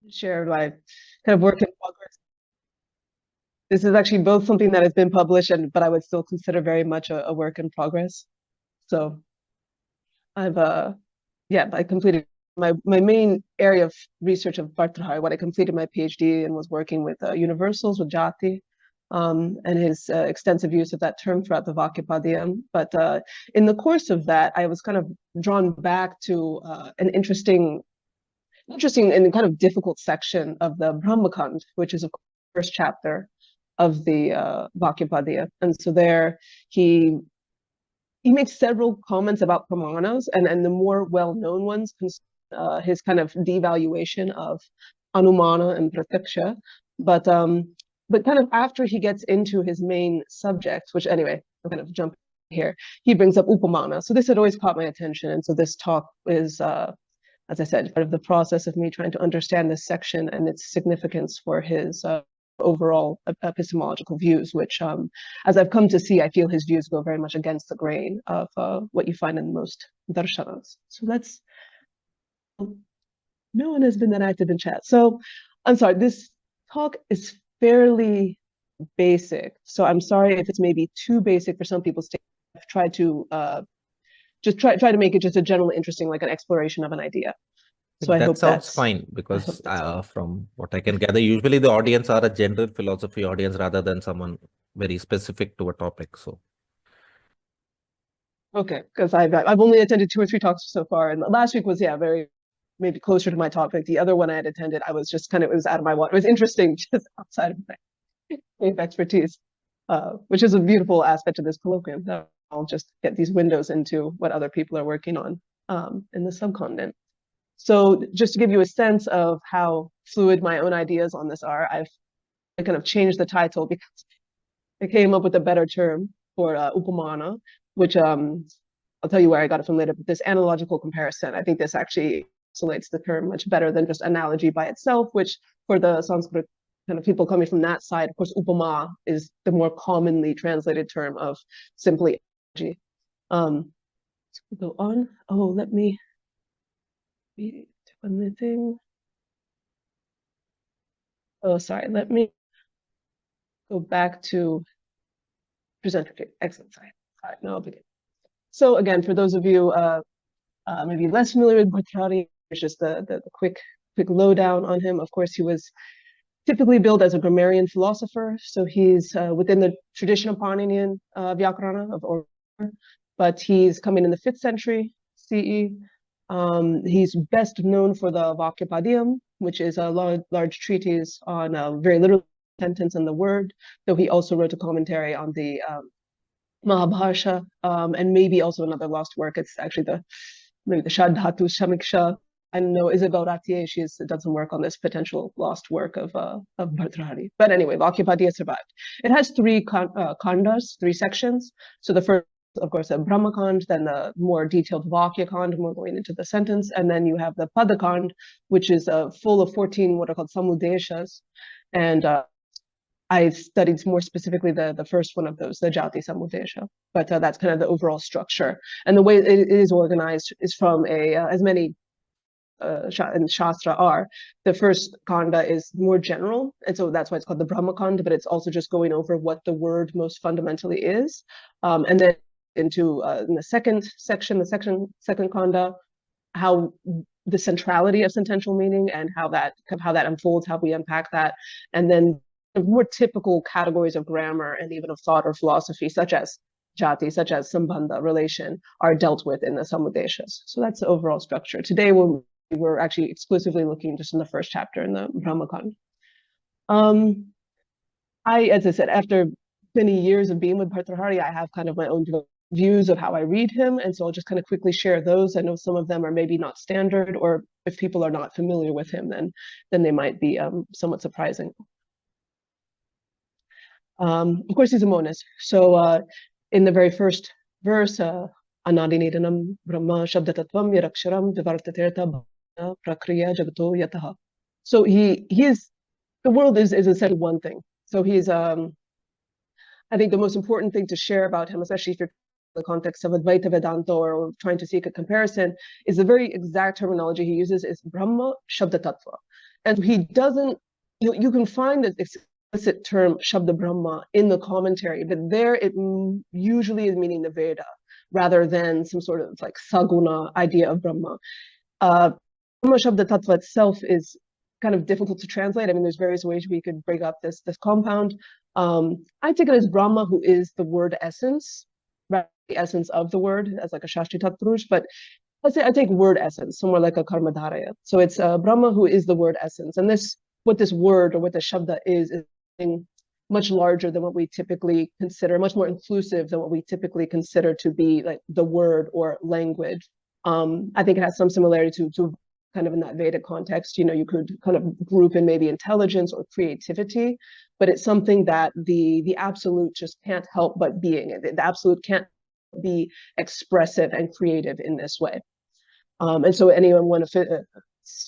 share my kind of work in progress. This is actually both something that has been published, but I would still consider very much a work in progress. So I've I completed my main area of research of Bhartṛhari when I completed my PhD and was working with universals with Jati, and his extensive use of that term throughout the Vākyapadīya. But in the course of that, I was kind of drawn back to an interesting and kind of difficult section of the Brahmakand, which is of course the first chapter of the Vākyapadīya. And so there he makes several comments about pramānas, and the more well-known ones, his kind of devaluation of anumāna and pratyakṣa. But kind of after he gets into his main subject, which anyway, I'm kind of jumping here, he brings up Upamāna. So this had always caught my attention. And so this talk is, as I said, part of the process of me trying to understand this section and its significance for his overall epistemological views, which, as I've come to see, I feel his views go very much against the grain of what you find in most darshanas. So let's, no one has been that active in chat. So I'm sorry, this talk is fairly basic. So I'm sorry if it's maybe too basic for some people. I've tried to just try to make it just a general interesting, like an exploration of an idea. So I hope that sounds fine, because from what I can gather, usually the audience are a general philosophy audience rather than someone very specific to a topic. So okay, because I've only attended 2 or 3 talks so far, and last week was very maybe closer to my topic. The other one I had attended, I was just kind of, it was out of my water. It was interesting, just outside of my expertise, which is a beautiful aspect of this colloquium. That I'll just get these windows into what other people are working on in the subcontinent. So just to give you a sense of how fluid my own ideas on this are, I kind of changed the title because I came up with a better term for Upamāna, which I'll tell you where I got it from later, but this analogical comparison, I think this actually isolates the term much better than just analogy by itself, which for the Sanskrit kind of people coming from that side, of course, Upama is the more commonly translated term of simply analogy. So we'll go on. Oh, let me one more thing. Oh, sorry. Let me go back to presenter. Okay, excellent. Sorry. All right, now I'll begin. So again, for those of you maybe less familiar with Bhartṛhari, it's just the quick lowdown on him. Of course, he was typically billed as a grammarian philosopher. So he's within the tradition of Paninian Vyakarana of Order, but he's coming in the 5th century CE. He's best known for the Vākyapadīya, which is a large treatise on very literal sentence and the word, though he also wrote a commentary on the Mahabharata, and maybe also another lost work. It's actually maybe the śabda samiksha. I know Isabel Ratier, she's done some work on this potential lost work of Bhartṛhari. But anyway, Vākyapadīya survived. It has 3 khandas, 3 sections. So the first, of course, a Brahmakand, then the more detailed Vākyakand, more going into the sentence, and then you have the Padakand, which is full of 14 what are called samuddeśas. And I studied more specifically the first one of those, the Jati-samuddeśa. But that's kind of the overall structure. And the way it is organized is from as many in Shastra are. The first kanda is more general, and so that's why it's called the Brahmakanda, but it's also just going over what the word most fundamentally is. And then into in the second section, second kanda, how the centrality of sentential meaning and how that unfolds, how we unpack that, and then the more typical categories of grammar and even of thought or philosophy, such as jati, such as sambandha, relation, are dealt with in the samuddeshas. So that's the overall structure. Today we're actually exclusively looking just in the first chapter in the Brahmakand. As I said, after many years of being with Bhartṛhari, I have kind of my own views of how I read him, and so I'll just kind of quickly share those. I know some of them are maybe not standard, or if people are not familiar with him, then they might be somewhat surprising. Of course, he's a monist. So in the very first verse, Anadinidanam Brahma Shabdatattvam Yaraksharam Vivartatirtha Prakriya Jagato Yataha. So he is, the world is essentially one thing. So he's I think the most important thing to share about him, especially if you're the context of Advaita Vedanta or trying to seek a comparison, is the very exact terminology he uses is Brahma Shabda Tattva. And he doesn't, you can find the explicit term Shabda Brahma in the commentary, but there it usually is meaning the Veda rather than some sort of like Saguna idea of Brahma. Brahma Shabda Tattva itself is kind of difficult to translate. I mean, there's various ways we could break up this compound. I take it as Brahma, who is the word essence, right? The essence of the word, as like a Shashti Tatpurush, but I take word essence, somewhere like a Karmadharaya. So it's Brahma, who is the word essence. And what this word or what the Shabda is something much larger than what we typically consider, much more inclusive than what we typically consider to be like the word or language. I think it has some similarity to kind of in that Vedic context, you could kind of group in maybe intelligence or creativity, but it's something that the absolute just can't help but being. The absolute can't be expressive and creative in this way. And so anyone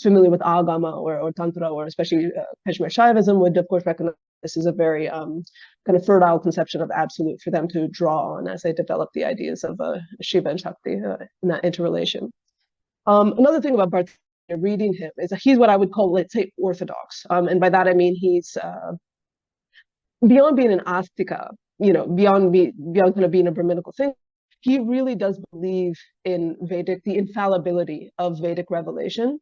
familiar with Agama or Tantra, or especially Kashmir Shaivism, would of course recognize this is a very kind of fertile conception of absolute for them to draw on as they develop the ideas of Shiva and Shakti in that interrelation. Another thing about Bhartṛhari, reading him, is that he's what I would call, let's say, orthodox. And by that I mean he's beyond being an astika, beyond kind of being a Brahminical thing. He really does believe in the infallibility of Vedic revelation.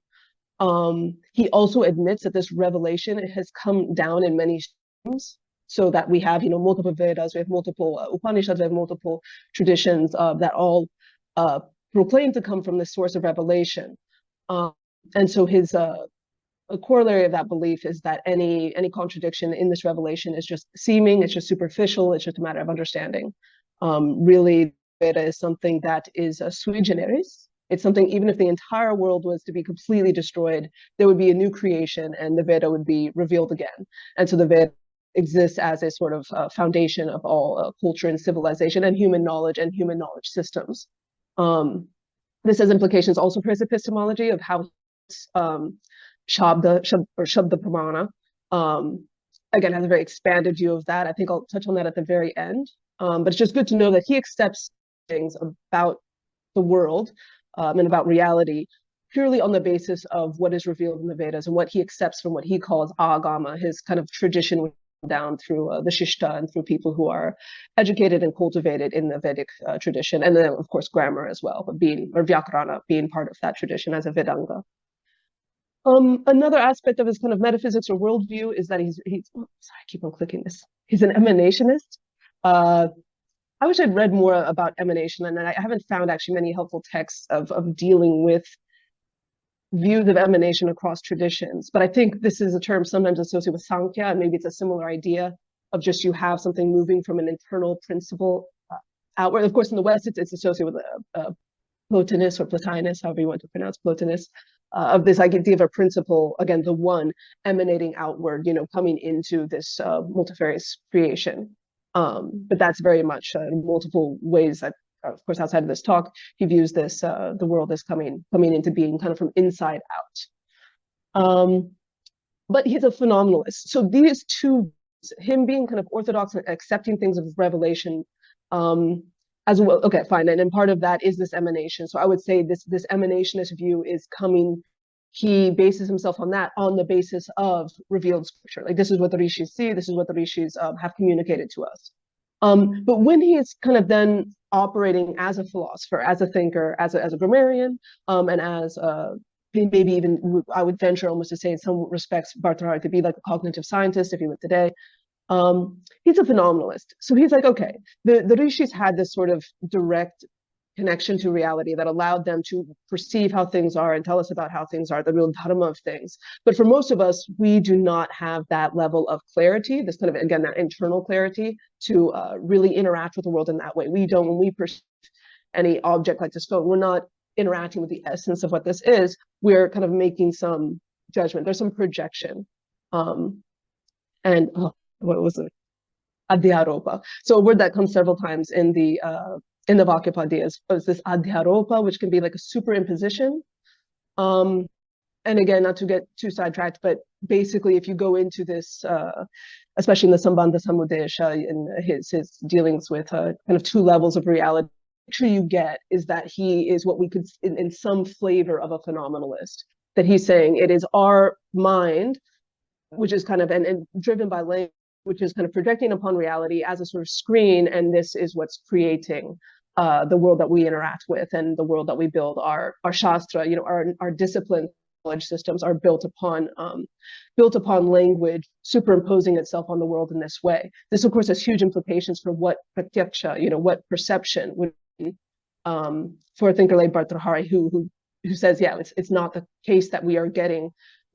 He also admits that this revelation has come down in many streams, so that we have, multiple Vedas, we have multiple Upanishads, we have multiple traditions that all proclaim to come from this source of revelation. And so his a corollary of that belief is that any contradiction in this revelation is just seeming, it's just superficial, it's just a matter of understanding. Really, Veda is something that is sui generis. It's something, even if the entire world was to be completely destroyed, there would be a new creation and the Veda would be revealed again. And so the Veda exists as a sort of foundation of all culture and civilization and human knowledge systems. This has implications also for his epistemology of how śabda or śabda pramāna again has a very expanded view of that. I think I'll touch on that at the very end. But it's just good to know that he accepts things about the world and about reality purely on the basis of what is revealed in the Vedas and what he accepts from what he calls agama, his kind of tradition down through the shishta and through people who are educated and cultivated in the Vedic tradition, and then of course grammar as well, but Vyakarana being part of that tradition as a Vedanga. Another aspect of his kind of metaphysics or worldview is that he's sorry, I keep on clicking this. He's an emanationist. I wish I'd read more about emanation, and I haven't found actually many helpful texts of dealing with views of emanation across traditions. But I think this is a term sometimes associated with Sankhya, and maybe it's a similar idea of just you have something moving from an internal principle outward. Of course, in the West, it's associated with Plotinus or Plotinus, however you want to pronounce Plotinus, of this idea of a principle, again, the one emanating outward, coming into this multifarious creation. But that's very much in multiple ways that, of course, outside of this talk, he views this, the world as coming into being kind of from inside out. But he's a phenomenalist. So these two, him being kind of orthodox and accepting things of revelation, as well, okay, fine. And part of that is this emanation. So I would say this emanationist view is coming, he bases himself on that on the basis of revealed scripture. Like, this is what the rishis see, this is what the rishis have communicated to us. But when he is kind of then operating as a philosopher, as a thinker, as a grammarian, and as maybe even, I would venture almost to say in some respects, Bhartṛhari to be like a cognitive scientist if he were today. He's a phenomenalist. So he's like, okay, the rishis had this sort of direct connection to reality that allowed them to perceive how things are and tell us about how things are, the real dharma of things. But for most of us, we do not have that level of clarity, this kind of, again, that internal clarity to really interact with the world in that way. We don't, when we perceive any object like this phone, we're not interacting with the essence of what this is. We're kind of making some judgment. There's some projection. And what was it? Adhyaropa. So a word that comes several times in the Vākyapadīya is this adhyaropa, which can be like a superimposition. And again, not to get too sidetracked, but basically, if you go into this, especially in the Sambandha Samuddeśa and his dealings with kind of two levels of reality, picture you get is that he is what we could, in some flavor of a phenomenalist, that he's saying it is our mind, which is kind of, and driven by language, which is kind of projecting upon reality as a sort of screen, and this is what's creating the world that we interact with and the world that we build. Our shastra, you know, our discipline knowledge systems are built upon language superimposing itself on the world in this way. This, of course, has huge implications for what pratyakṣa, you know, what perception would be, for a thinker like Bhartṛhari, who says, yeah, it's not the case that we are getting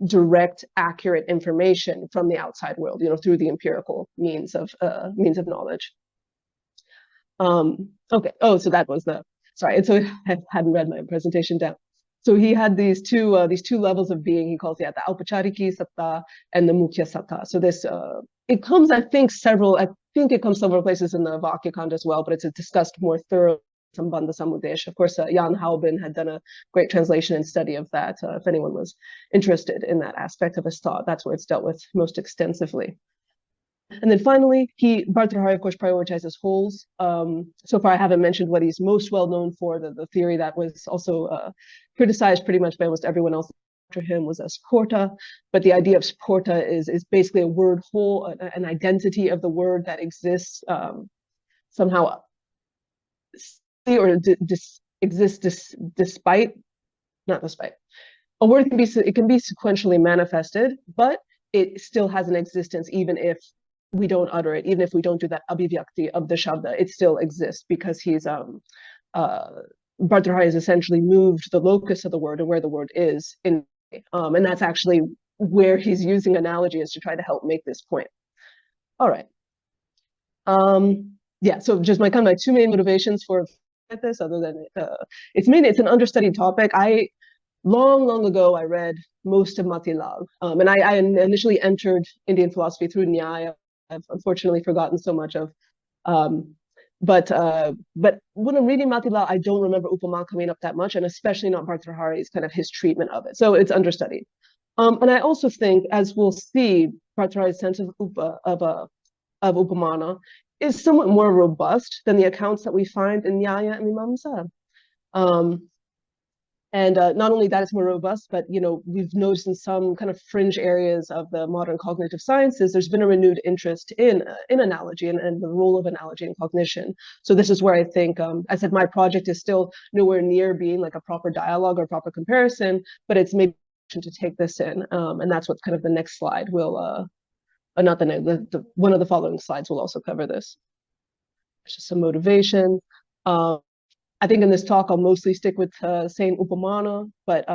direct, accurate information from the outside world, you know, through the empirical means of knowledge. Okay. Oh, so that was sorry. And so I hadn't read my presentation down. So he had these two levels of being. He calls the ಔಪಚಾರಿಕಿ satta and the mukhya satta. So this it comes, I think it comes several places in the Vākyapadīya as well, but it's discussed more thoroughly. Samuddeśa. Of course, Jan Haubin had done a great translation and study of that. If anyone was interested in that aspect of his thought, that's where it's dealt with most extensively. And then finally, Bhartṛhari, of course, prioritizes wholes. So far, I haven't mentioned what he's most well known for. The theory that was also criticized pretty much by almost everyone else after him was a sporta. But the idea of sporta is basically a word whole, an identity of the word that exists somehow, or exists despite, not despite. A word can be sequentially manifested, but it still has an existence even if we don't utter it, even if we don't do that abhivyakti of the śabda, it still exists because he's Bhartṛhari has essentially moved the locus of the word and where the word is in, and that's actually where he's using analogy is to try to help make this point. All right. Yeah, so just my two main motivations for this, other than it's an understudied topic. Long ago, I read most of Motilal, and I initially entered Indian philosophy through Nyaya. I've unfortunately forgotten so much of, but when I'm reading Motilal, I don't remember Upamāna coming up that much, and especially not Bhartṛhari's kind of his treatment of it. So it's understudied. And I also think, as we'll see, Bhartṛhari's sense of Upamāna is somewhat more robust than the accounts that we find in Nyaya and Mimamsa. And not only that, it's more robust, but we've noticed in some kind of fringe areas of the modern cognitive sciences, there's been a renewed interest in analogy and the role of analogy in cognition. So this is where I think, I said my project is still nowhere near being like a proper dialogue or proper comparison, but it's maybe to take this in, and that's what kind of the next slide will. Not the next, one of the following slides will also cover this. It's just some motivation. I think in this talk, I'll mostly stick with saying Upamāna, but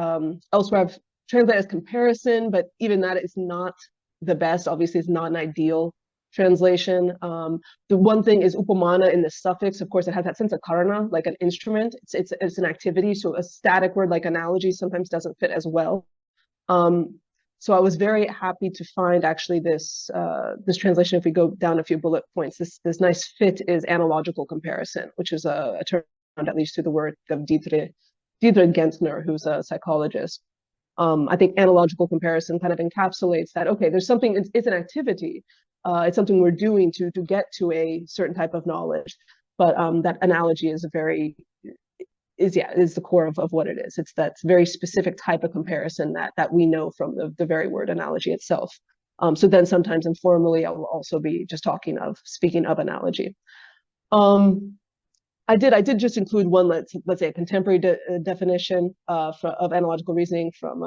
elsewhere I've translated as comparison, but even that is not the best. Obviously, it's not an ideal translation. The one thing is Upamāna in the suffix, of course, it has that sense of karana, like an instrument. It's an activity, so a static word like analogy sometimes doesn't fit as well. So I was very happy to find actually this translation. If we go down a few bullet points, this nice fit is analogical comparison, which is a term at least through the work of Dietrich Gentner, who's a psychologist. I think analogical comparison kind of encapsulates that, okay, there's something, it's an activity. It's something we're doing to get to a certain type of knowledge. But that analogy is is the core of what it is. It's that very specific type of comparison that we know from the very word analogy itself. So then sometimes informally, I will also be just speaking of analogy. I did just include one, let's say a contemporary definition of analogical reasoning from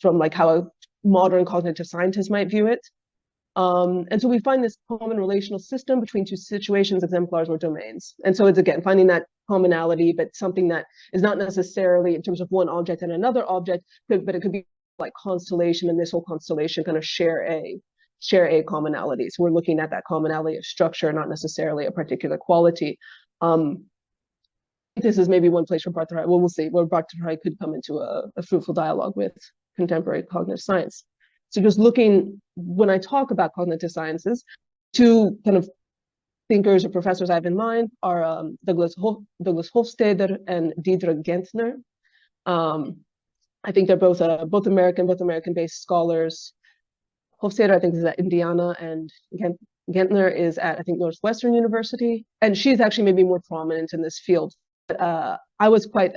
like how a modern cognitive scientist might view it. And so we find this common relational system between two situations, exemplars, or domains. And so it's, again, finding that commonality, but something that is not necessarily in terms of one object and another object, but it could be like constellation, and this whole constellation kind of share a commonality. So we're looking at that commonality of structure, not necessarily a particular quality. This is maybe one place where Bhartṛhari, well, we'll see, where Bhartṛhari could come into a fruitful dialogue with contemporary cognitive science. So just looking, when I talk about cognitive sciences, two kind of thinkers or professors I have in mind are Douglas Hofstadter and Dietrich Gentner. I think they're both American-based scholars. Hofstadter, I think, is at Indiana, and Gentner is at, I think, Northwestern University. And she's actually maybe more prominent in this field I was quite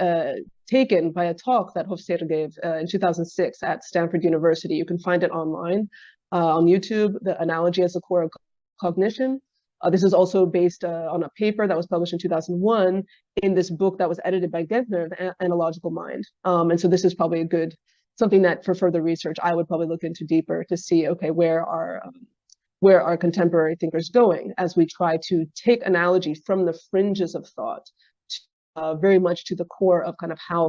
taken by a talk that Hofstadter gave in 2006 at Stanford University. You can find it online on YouTube, The Analogy as the Core of Cognition. This is also based on a paper that was published in 2001 in this book that was edited by Gentner, The Analogical Mind. And so this is probably a good, something that for further research, I would probably look into deeper to see, okay, where are contemporary thinkers going as we try to take analogy from the fringes of thought very much to the core of kind of how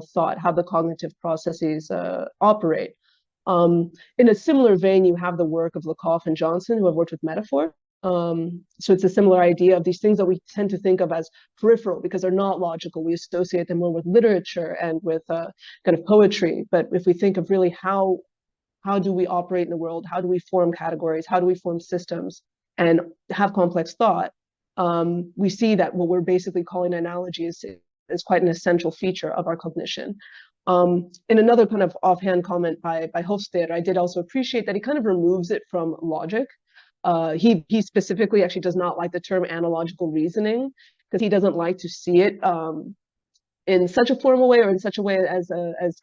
the cognitive processes operate. In a similar vein, you have the work of Lakoff and Johnson, who have worked with metaphor. So it's a similar idea of these things that we tend to think of as peripheral because they're not logical. We associate them more with literature and with kind of poetry. But if we think of really how do we operate in the world, how do we form categories, how do we form systems and have complex thought, we see that what we're basically calling analogy is quite an essential feature of our cognition. In another kind of offhand comment by Hofstadter, I did also appreciate that he kind of removes it from logic. He specifically actually does not like the term analogical reasoning because he doesn't like to see it in such a formal way or in such a way as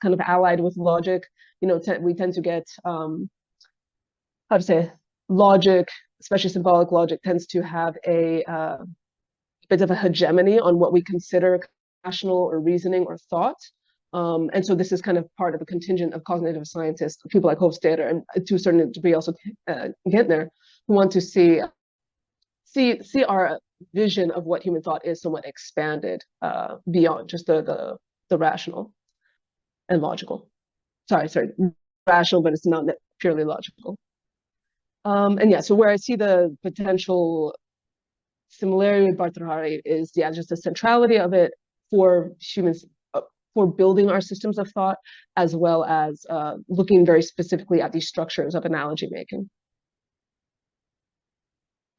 kind of allied with logic. You know, we tend to get how to say logic, especially symbolic logic, tends to have a bit of a hegemony on what we consider rational or reasoning or thought. And so this is kind of part of a contingent of cognitive scientists, people like Hofstadter, and to a certain degree also Gentner, who want to see our vision of what human thought is somewhat expanded beyond just the rational and logical. Sorry, rational, but it's not purely logical. And yeah, so where I see the potential similarity with Bhartṛhari is just the centrality of it for humans, for building our systems of thought, as well as looking very specifically at these structures of analogy making.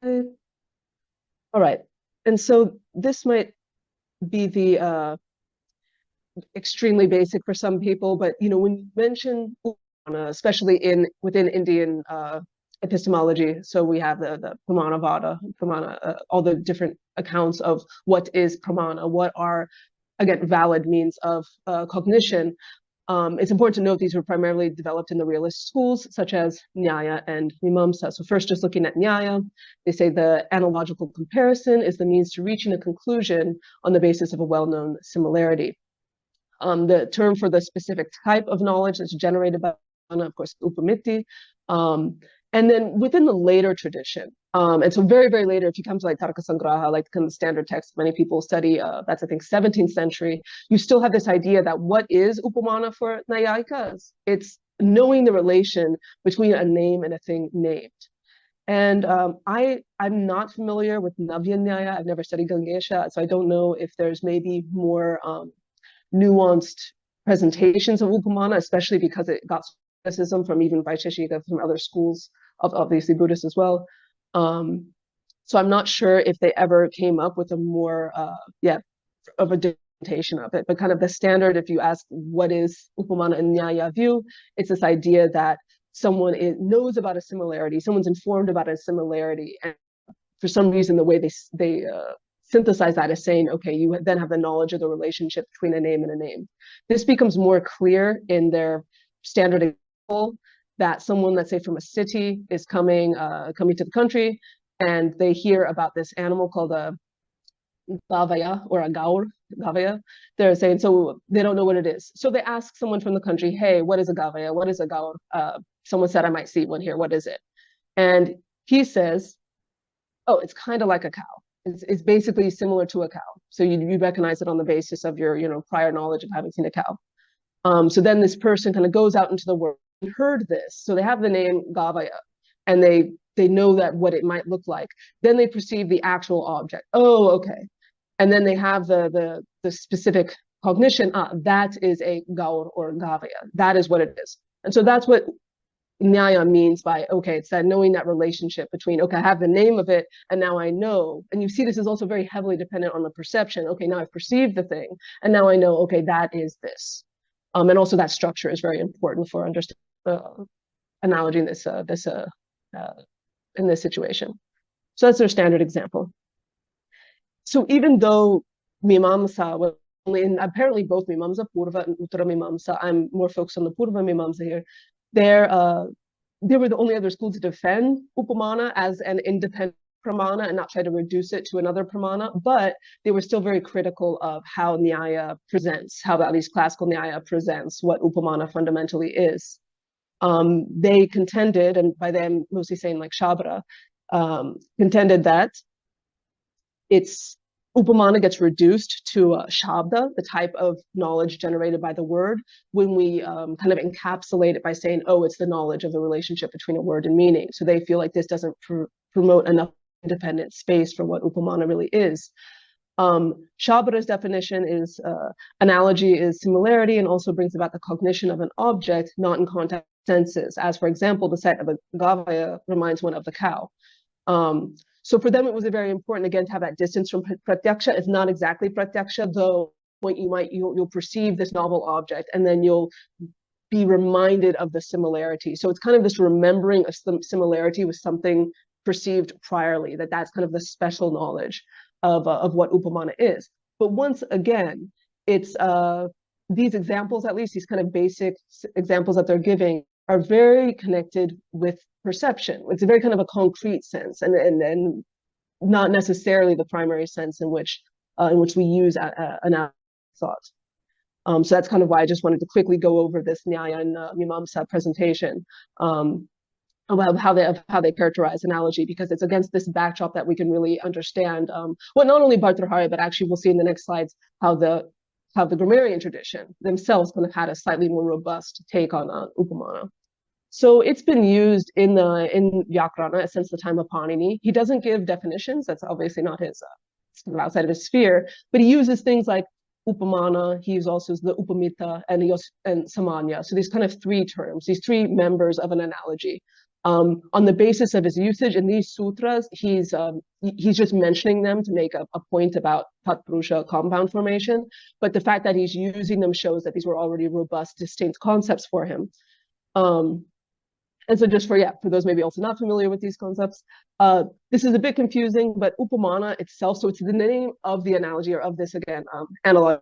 All right, and so this might be the extremely basic for some people, but you know, when you mention Upamāna, especially within Indian epistemology, so we have the pramāna vada, pramāna, all the different accounts of what is pramāna, what are, again, valid means of cognition. It's important to note these were primarily developed in the realist schools, such as Nyaya and Mimamsa. So first, just looking at Nyaya, they say the analogical comparison is the means to reaching a conclusion on the basis of a well-known similarity. The term for the specific type of knowledge that's generated by, of course, upamiti. And then within the later tradition, and so very, very later, if you come to like Tarka Sangraha, like kind of the standard text many people study, that's I think 17th century, you still have this idea that what is Upamāna for Nayayikas? It's knowing the relation between a name and a thing named. And I'm not familiar with Navya Nyaya. I've never studied Gangesha, so I don't know if there's maybe more nuanced presentations of Upamāna, especially because it got criticism from even Vaisheshika, from other schools of obviously Buddhists as well. So I'm not sure if they ever came up with a more, of a presentation of it, but kind of the standard, if you ask what is Upamāna in Nyaya view, it's this idea that someone knows about a similarity, someone's informed about a similarity, and for some reason the way they synthesize that as saying, okay, you then have the knowledge of the relationship between a name and a name. This becomes more clear in their standard example that someone, let's say from a city, is coming to the country, and they hear about this animal called a gavaya or a gaur, gavaya. They're saying, so they don't know what it is. So they ask someone from the country, hey, what is a gavaya? What is a gaur? Someone said, I might see one here. What is it? And he says, oh, it's kind of like a cow. It's basically similar to a cow. So you recognize it on the basis of your prior knowledge of having seen a cow. So then this person kind of goes out into the world and heard this. So they have the name Gavaya, and they know that what it might look like. Then they perceive the actual object. Oh, okay. And then they have the specific cognition. That is a gaur or Gavaya. That is what it is. And so that's what Nyaya means by, okay, it's that knowing that relationship between, okay, I have the name of it, and now I know. And you see this is also very heavily dependent on the perception. Okay, now I've perceived the thing, and now I know, okay, that is this. And also that structure is very important for understanding analogy in this situation. So that's their standard example. So even though Mimamsa was in apparently both Mimamsa, Purva and Uttara Mimamsa. I'm more focused on the Purva Mimamsa here. They were the only other school to defend Upamāna as an independent pramāna and not try to reduce it to another pramāna, but they were still very critical of how Nyaya presents, how at least classical Nyaya presents what Upamāna fundamentally is. They contended, and by them mostly saying like śabda, contended that Upamāna gets reduced to śabda, the type of knowledge generated by the word, when we kind of encapsulate it by saying, oh, it's the knowledge of the relationship between a word and meaning. So they feel like this doesn't promote enough independent space for what Upamāna really is. Śabda's definition is analogy is similarity and also brings about the cognition of an object not in contact senses, as for example, the sight of a gavaya reminds one of the cow. So for them, it was very important, again, to have that distance from pratyakṣa. It's not exactly pratyakṣa, though you'll perceive this novel object, and then you'll be reminded of the similarity. So it's kind of this remembering of some similarity with something perceived priorly, that's kind of the special knowledge of what Upamāna is. But once again, it's these examples, at least these kind of basic examples that they're giving, are very connected with perception. It's a very kind of a concrete sense, and not necessarily the primary sense in which we use analytic thought. So that's kind of why I just wanted to quickly go over this Nyaya and Mimamsa presentation about how they characterize analogy, because it's against this backdrop that we can really understand not only Bhartṛhari, but actually we'll see in the next slides how the grammarian tradition themselves kind of had a slightly more robust take on Upamāna. So it's been used in Vyakarana since the time of Pāṇini. He doesn't give definitions. That's obviously not his outside of his sphere, but he uses things like Upamāna. He uses also the Upamita and sāmānya. So these kind of three terms, these three members of an analogy. On the basis of his usage in these sutras, he's just mentioning them to make a point about Tatpurusha compound formation. But the fact that he's using them shows that these were already robust, distinct concepts for him. And so just for those maybe also not familiar with these concepts, this is a bit confusing, but Upamāna itself, so it's the name of the analogy, or of this, again, analog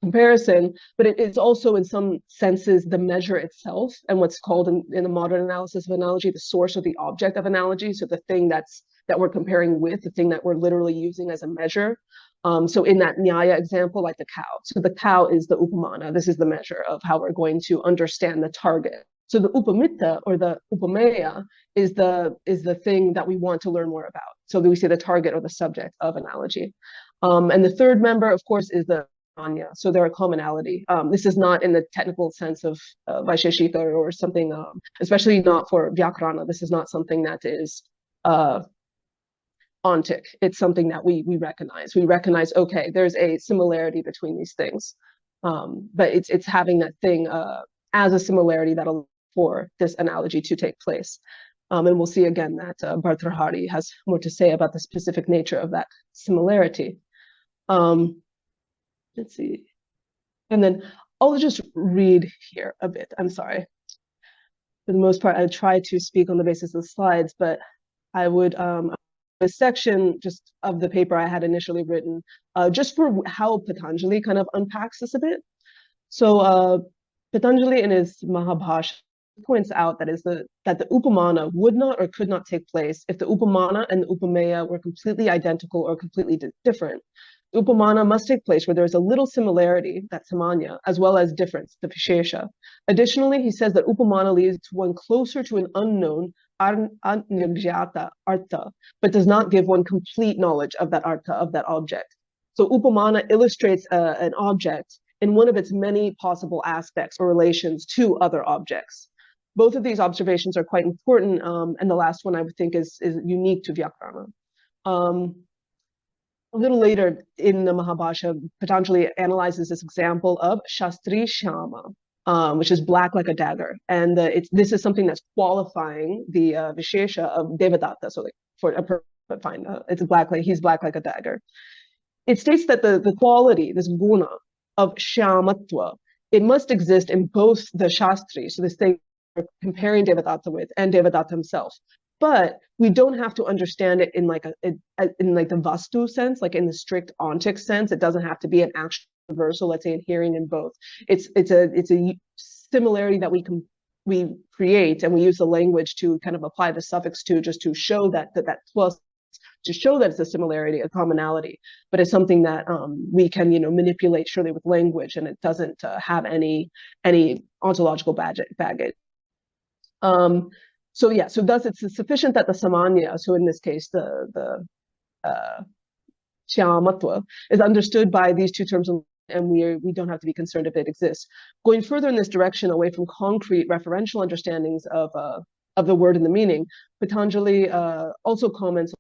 comparison, but it's also in some senses the measure itself, and what's called in the modern analysis of analogy, the source or the object of analogy. So the thing that we're comparing with, the thing that we're literally using as a measure. So in that Nyaya example, like the cow. So the cow is the Upamāna. This is the measure of how we're going to understand the target. So the Upamita, or the Upameya, is the thing that we want to learn more about. So we say the target or the subject of analogy. And the third member, of course, is the sāmānya. So they're a commonality. This is not in the technical sense of Vaisheshika or something, especially not for Vyakarana. This is not something that is ontic. It's something that we recognize. We recognize, okay, there's a similarity between these things. But it's having that thing as a similarity that'll for this analogy to take place. And we'll see again that Bhartṛhari has more to say about the specific nature of that similarity. Let's see. And then I'll just read here a bit. I'm sorry. For the most part, I try to speak on the basis of the slides, but I would, a section just of the paper I had initially written, just for how Patañjali kind of unpacks this a bit. So Patañjali in his Mahabhāśya points out that the Upamāna would not or could not take place if the Upamāna and the Upameya were completely identical or completely different. The Upamāna must take place where there is a little similarity, that's sāmānya, as well as difference, the vishesha. Additionally, he says that Upamāna leads one closer to an unknown anyāta artha, but does not give one complete knowledge of that artha, of that object. So Upamāna illustrates an object in one of its many possible aspects or relations to other objects. Both of these observations are quite important, and the last one I would think is unique to Vyakarana. A little later in the Mahabhāśya, Patañjali analyzes this example of Shastri Shyama, which is black like a dagger, and this is something that's qualifying the vishesha of Devadatta. So like for a fine, he's black like a dagger. It states that the quality, this guna of shyamatva, it must exist in both the Shastri, so this thing we're comparing Devadatta with, and Devadatta himself. But we don't have to understand it in like the vastu sense, like in the strict ontic sense. It doesn't have to be an actual universal, let's say, inhering in both. It's a similarity that we create, and we use the language to kind of apply the suffix to, just to show that plus, to show that it's a similarity, a commonality, but it's something that we can, manipulate surely with language, and it doesn't have any ontological baggage. So thus it's sufficient that the sāmānya, so in this case the śabda, is understood by these two terms, and we don't have to be concerned if it exists. Going further in this direction, away from concrete referential understandings of the word and the meaning, Patañjali also comments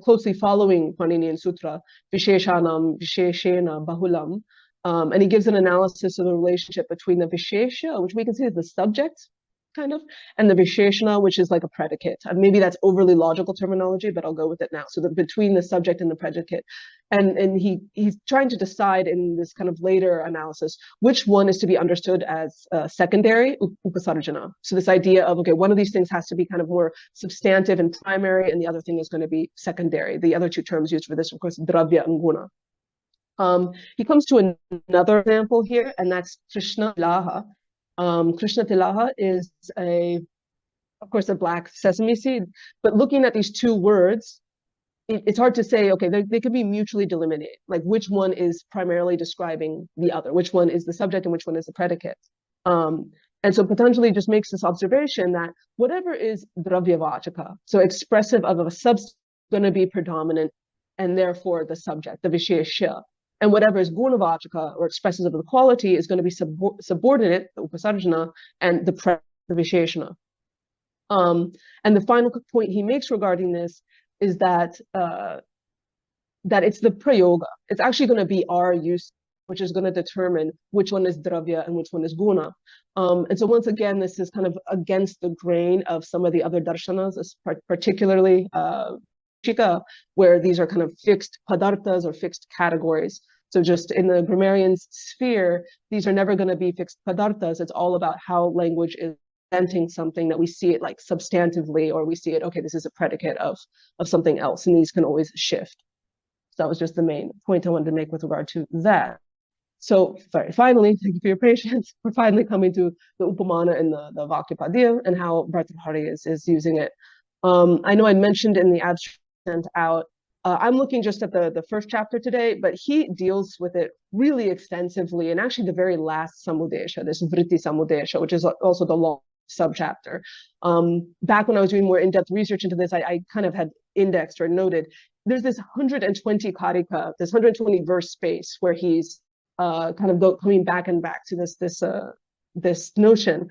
closely following Paninian Sutra, Visheshanam Visheshena Bahulam, and he gives an analysis of the relationship between the Vishesha, which we can see as the subject, kind of, and the Visheshana, which is like a predicate. Maybe that's overly logical terminology, but I'll go with it now. So between the subject and the predicate, and he's trying to decide in this kind of later analysis which one is to be understood as secondary, upasarjana. So this idea of, okay, one of these things has to be kind of more substantive and primary, and the other thing is going to be secondary. The other two terms used for this, of course, dravya and guna. He comes to another example here, and that's Krishna Tilaha. Krishna Tilaha is of course, a black sesame seed, but looking at these two words, it's hard to say, okay, they could be mutually delimited, like which one is primarily describing the other, which one is the subject and which one is the predicate. And so Patanjali just makes this observation that whatever is dravyavachaka, so expressive of a substance, going to be predominant, and therefore the subject, the vishesha. And whatever is gunavachaka, or expressive of the quality, is going to be subordinate, the upasarjana, and the visheshana. And the final point he makes regarding this is that it's the prayoga. It's actually going to be our use, which is going to determine which one is dravya and which one is guna. And so once again, this is kind of against the grain of some of the other darshanas, particularly Chika, where these are kind of fixed padarthas or fixed categories. So just in the grammarian sphere, these are never going to be fixed padarthas. It's all about how language is presenting something, that we see it like substantively, or we see it, okay, this is a predicate of something else, and these can always shift. So that was just the main point I wanted to make with regard to that. So finally, thank you for your patience. We're finally coming to the Upamāna and the Vākyapadīya, and how Bhartṛhari is using it. I know I mentioned in the abstract sent out, I'm looking just at the first chapter today, but he deals with it really extensively, and actually the very last samuddeśa, this Vṛtti-samuddeśa, which is also the long subchapter. Back when I was doing more in-depth research into this, I kind of had indexed or noted, there's this 120 karika, this 120 verse space where he's kind of coming back and back to this notion.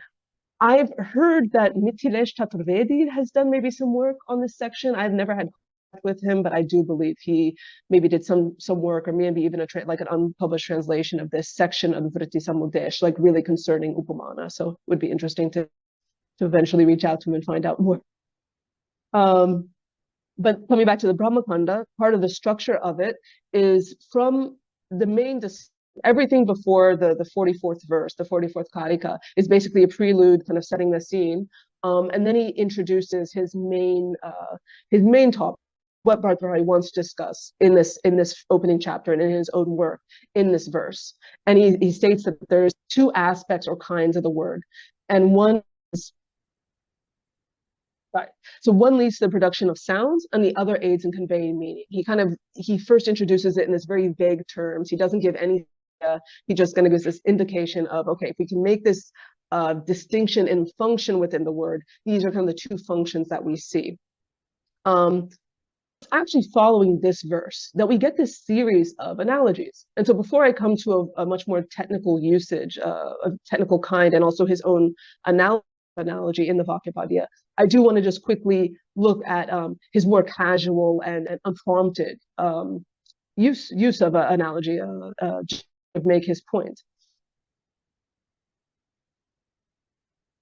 I've heard that Mithilesh Chaturvedi has done maybe some work on this section. I've never had contact with him, but I do believe he maybe did some work, or maybe even like an unpublished translation of this section of Vṛtti-samuddeśa, like really concerning Upamāna. So it would be interesting to eventually reach out to him and find out more. But coming back to the Brahmakanda, part of the structure of it is from the main everything before the 44th verse, the 44th karika, is basically a prelude, kind of setting the scene. And then he introduces his main topic, what Bhartṛhari wants to discuss in this opening chapter and in his own work in this verse. And he states that there's two aspects or kinds of the word, and one is so one leads to the production of sounds, and the other aids in conveying meaning. He first introduces it in this very vague terms. He doesn't give any. He just kind of gives this indication of, okay, if we can make this distinction in function within the word, these are kind of the two functions that we see. Actually following this verse that we get this series of analogies. And so before I come to a much more technical usage, a technical kind, and also his own analogy in the Vākyapadīya, I do want to just quickly look at his more casual and unprompted use of an analogy to make his point.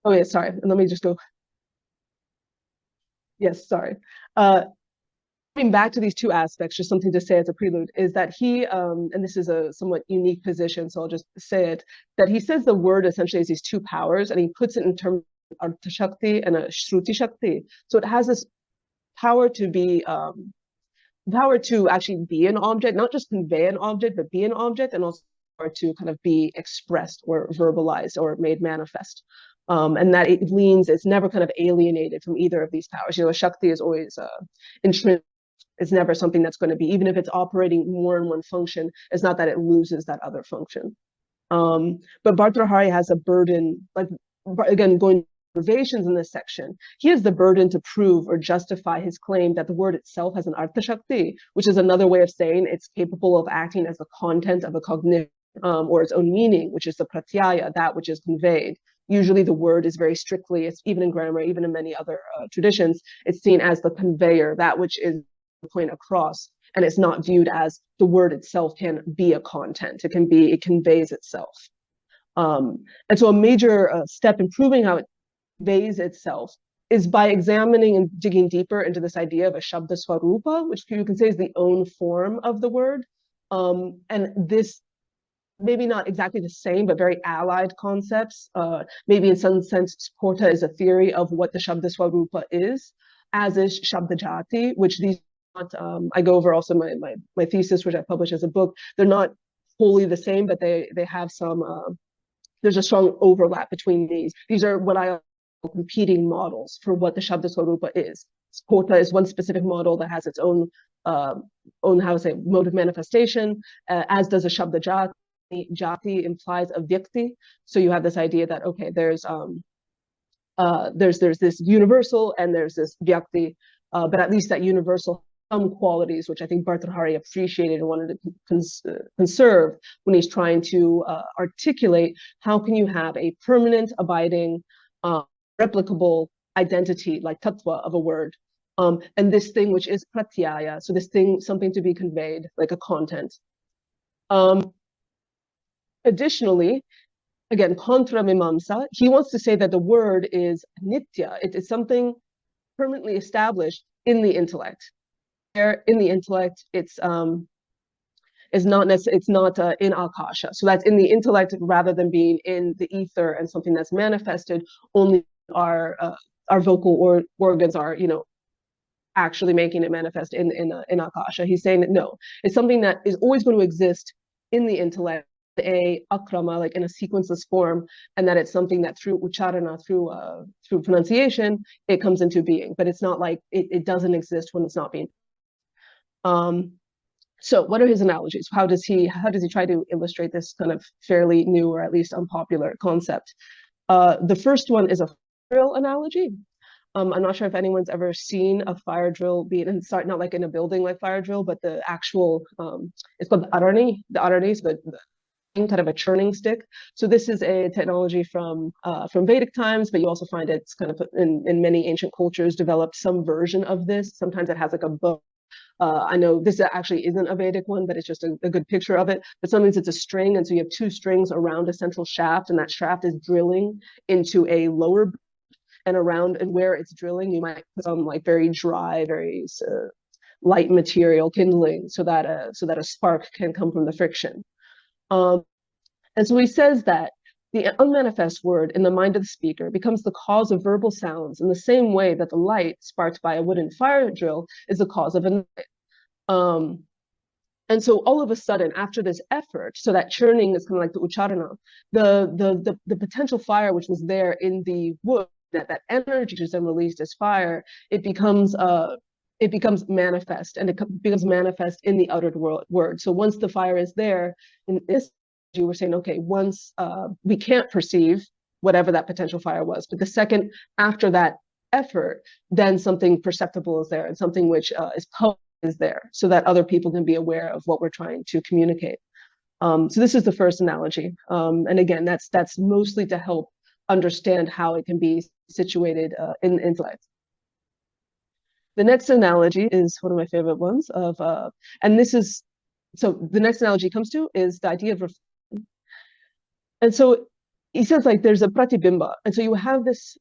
Oh yeah, sorry. Let me just go. Yes, sorry. Coming back to these two aspects, just something to say as a prelude, is that he, and this is a somewhat unique position, so I'll just say it, that he says the word essentially has these two powers, and he puts it in terms of artha shakti and a shruti shakti. So it has this power to be, power to actually be an object, not just convey an object, but be an object, and also or to kind of be expressed or verbalized or made manifest. And that it leans, it's never kind of alienated from either of these powers. Shakti is always intrinsic. It's never something that's going to be, even if it's operating more in one function, it's not that it loses that other function. But Bhartṛhari has a burden, like, again, going to observations in this section, he has the burden to prove or justify his claim that the word itself has an artha shakti, which is another way of saying it's capable of acting as the content of a cognition, or its own meaning, which is the pratyaya, that which is conveyed. Usually the word is very strictly, it's even in grammar, even in many other traditions, it's seen as the conveyor, that which is the point across, and it's not viewed as the word itself can be a content. It conveys itself. And so a major step in proving how it conveys itself is by examining and digging deeper into this idea of a śabda swarupa, which you can say is the own form of the word. And this, maybe not exactly the same, but very allied concepts. Maybe in some sense, Porta is a theory of what the śabda swarupa is, as is śabda jati, which these, I go over also my thesis, which I published as a book. They're not wholly the same, but they have some, there's a strong overlap between these. These are what I call competing models for what the śabda swarupa is. Porta is one specific model that has its own, how to say, mode of manifestation, as does a śabda jati. Jati implies a vyakti, so you have this idea that, okay, there's this universal and there's this vyakti, but at least that universal some qualities, which I think Bhartṛhari appreciated and wanted to conserve when he's trying to articulate how can you have a permanent, abiding, replicable identity like tattva of a word, and this thing which is pratyaya, so this thing, something to be conveyed, like a content. Additionally, again, contra mimamsa, he wants to say that the word is nitya. It is something permanently established in the intellect. In the intellect, it's not in akasha. So that's in the intellect rather than being in the ether and something that's manifested. Only our vocal organs are, actually making it manifest in akasha. He's saying that no, it's something that is always going to exist in the intellect, a akrama, like in a sequenceless form, and that it's something that through ucharana, through pronunciation, it comes into being. But it's not like it doesn't exist when it's not being. So what are his analogies? How does he try to illustrate this kind of fairly new or at least unpopular concept? The first one is a drill analogy. I'm not sure if anyone's ever seen a fire drill being inside, not like in a building like fire drill, but the actual, it's called the arani. The arani is the kind of a churning stick. So this is a technology from Vedic times, but you also find it's kind of in many ancient cultures developed some version of this. Sometimes it has like a bow. I know this actually isn't a Vedic one, but it's just a good picture of it. But sometimes it's a string, and so you have two strings around a central shaft, and that shaft is drilling into a lower, and around and where it's drilling, you might put some like very dry, very light material kindling, so that a spark can come from the friction. And so he says that the unmanifest word in the mind of the speaker becomes the cause of verbal sounds in the same way that the light sparked by a wooden fire drill is the cause of a night. And so all of a sudden, after this effort, so that churning is kind of like the ucharana, the potential fire which was there in the wood, that energy is then released as fire, it becomes manifest, and it becomes manifest in the uttered word. So once the fire is there, in this, you were saying, okay, once we can't perceive whatever that potential fire was, but the second after that effort, then something perceptible is there, and something which is potent is there, so that other people can be aware of what we're trying to communicate. So this is the first analogy, and again, that's mostly to help understand how it can be situated in intellect. The next analogy is one of my favorite ones and this is, so the next analogy comes to is the idea of reflection. And so he says, like, there's a pratibimba, and so you have this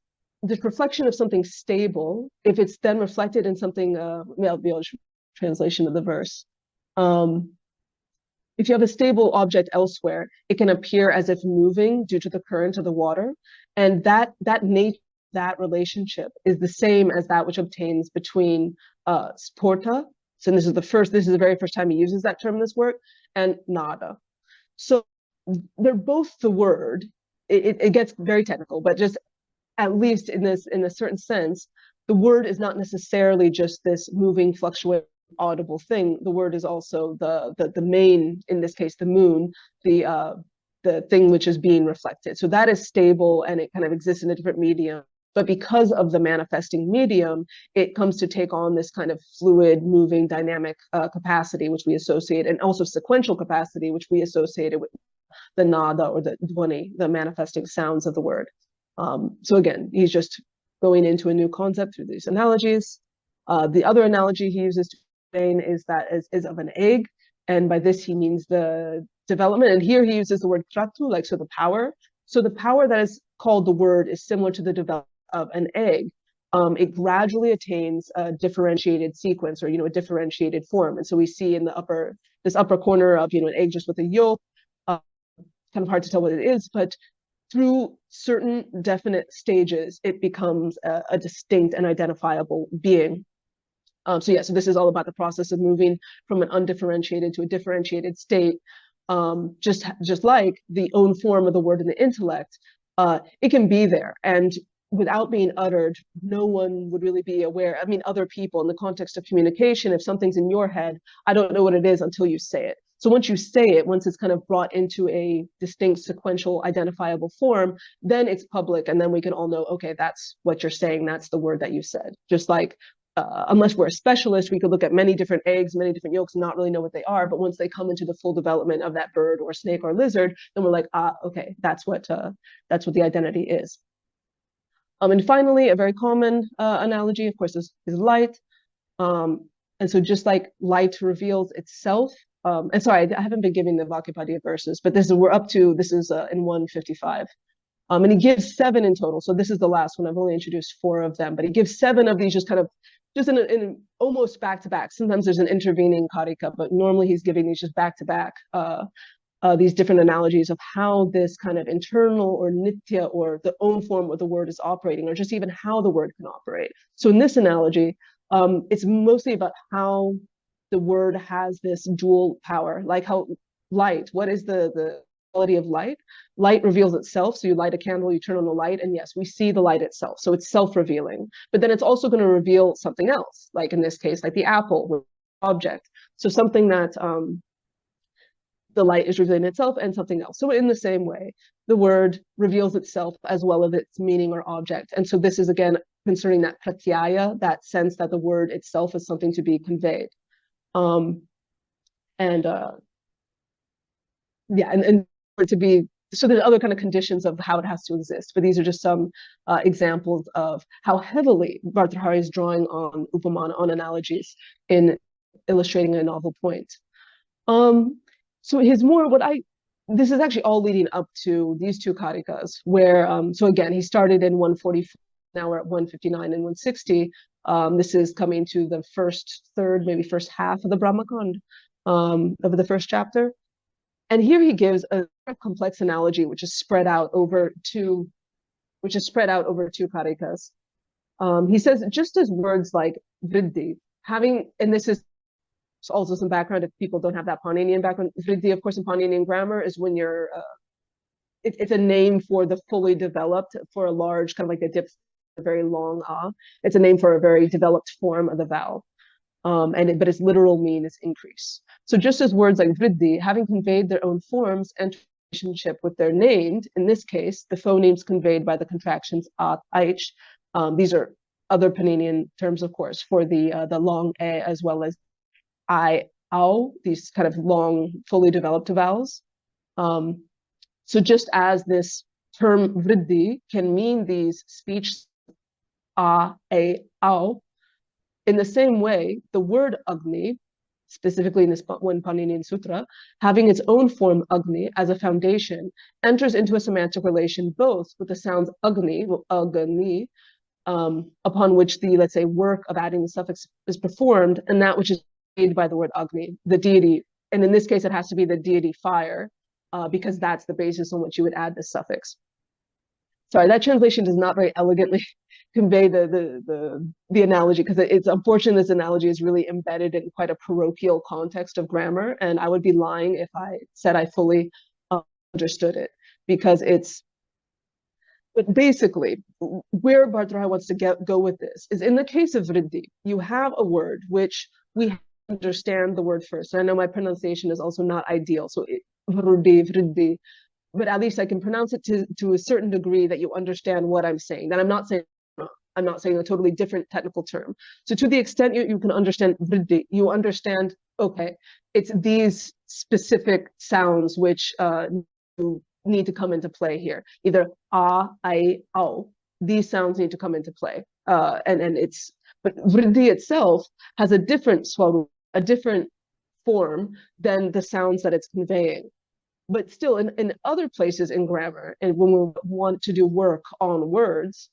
reflection of something stable if it's then reflected in something, translation of the verse. If you have a stable object elsewhere, it can appear as if moving due to the current of the water, and that nature, that relationship is the same as that which obtains between sporta. So this is the very first time he uses that term in this work, and nada. So they're both the word. It gets very technical, but just at least in a certain sense, the word is not necessarily just this moving, fluctuating, audible thing. The word is also the main, in this case, the moon, the thing which is being reflected. So that is stable and it kind of exists in a different medium. But because of the manifesting medium, it comes to take on this kind of fluid, moving, dynamic capacity, which we associate, and also sequential capacity, which we associated with the nada or the dhvani, the manifesting sounds of the word. So again, he's just going into a new concept through these analogies. The other analogy he uses to explain is of an egg, and by this he means the development. And here he uses the word kratu, like so the power. So the power that is called the word is similar to the development of an egg. It gradually attains a differentiated sequence, or a differentiated form. And so we see in this upper corner of an egg just with a yolk. Kind of hard to tell what it is, but through certain definite stages, it becomes a distinct and identifiable being. So this is all about the process of moving from an undifferentiated to a differentiated state. Just like the own form of the word in the intellect, it can be there, and without being uttered, no one would really be aware. I mean, other people in the context of communication, if something's in your head, I don't know what it is until you say it. So once you say it, once it's kind of brought into a distinct, sequential, identifiable form, then it's public, and then we can all know, okay, that's what you're saying, that's the word that you said. Just like, unless we're a specialist, we could look at many different eggs, many different yolks, and not really know what they are, but once they come into the full development of that bird or snake or lizard, then we're like, okay, that's what the identity is. And finally, a very common analogy, of course, is light. And so just like light reveals itself, and sorry, I haven't been giving the Vākyapadīya verses, but this is in 155. And he gives 7 in total. So this is the last one. I've only introduced 4 of them, but he gives 7 of these just in almost back to back. Sometimes there's an intervening karika, but normally he's giving these just back to back, these different analogies of how this kind of internal or nitya or the own form of the word is operating, or just even how the word can operate. So in this analogy, it's mostly about how the word has this dual power, like how light, what is the quality of light? Light reveals itself. So you light a candle, you turn on the light, and yes, we see the light itself. So it's self-revealing, but then it's also going to reveal something else, like in this case, like the apple object. So something that the light is revealing itself and something else. So in the same way, the word reveals itself as well as its meaning or object. And so this is again concerning that pratyaya, that sense that the word itself is something to be conveyed. And for it to be, so there's other kind of conditions of how it has to exist, but these are just some examples of how heavily Bhartṛhari is drawing on Upamāna, on analogies, in illustrating a novel point. So this is actually all leading up to these 2 karikas, where, so again, he started in 144, now we're at 159 and 160. This is coming to the first third, maybe first half of the Brahmakand, of the first chapter. And here he gives a complex analogy, which is spread out over 2 karikas. He says, just as words like vriddhi, and this is also some background if people don't have that Paninian background. Vriddhi, of course, in Paninian grammar is when you're, it's a name for the fully developed, for a large, kind of like a dip, a very long It's a name for a very developed form of the vowel. But its literal mean is increase. So just as words like vriddhi, having conveyed their own forms and relationship with their named, in this case, the phonemes conveyed by the contractions at, aich. These are other Paninian terms, of course, for the long a as well as I, au, these kind of long, fully developed vowels. So just as this term vriddhi can mean these speech a, au, in the same way, the word agni, specifically in this one Paninian Sutra, having its own form agni as a foundation, enters into a semantic relation both with the sounds agni, upon which the, let's say, work of adding the suffix is performed, and that which is made by the word agni, the deity. And in this case, it has to be the deity fire, because that's the basis on which you would add the suffix. Sorry, that translation does not very elegantly convey the analogy, because it's unfortunate this analogy is really embedded in quite a parochial context of grammar, and I would be lying if I said I fully understood it, because it's, but basically, where Bhartṛhari wants to go with this is in the case of vriddhi, you have a word which we understand the word first. And I know my pronunciation is also not ideal, so vriddhi, but at least I can pronounce it to a certain degree that you understand what I'm saying. That I'm not saying a totally different technical term. So to the extent you can understand vriddhi, you understand, okay, it's these specific sounds which need to come into play here. Either a, I, o. These sounds need to come into play. But vriddhi itself has a different swarup, a different form than the sounds that it's conveying. But still, in other places in grammar, and when we want to do work on words,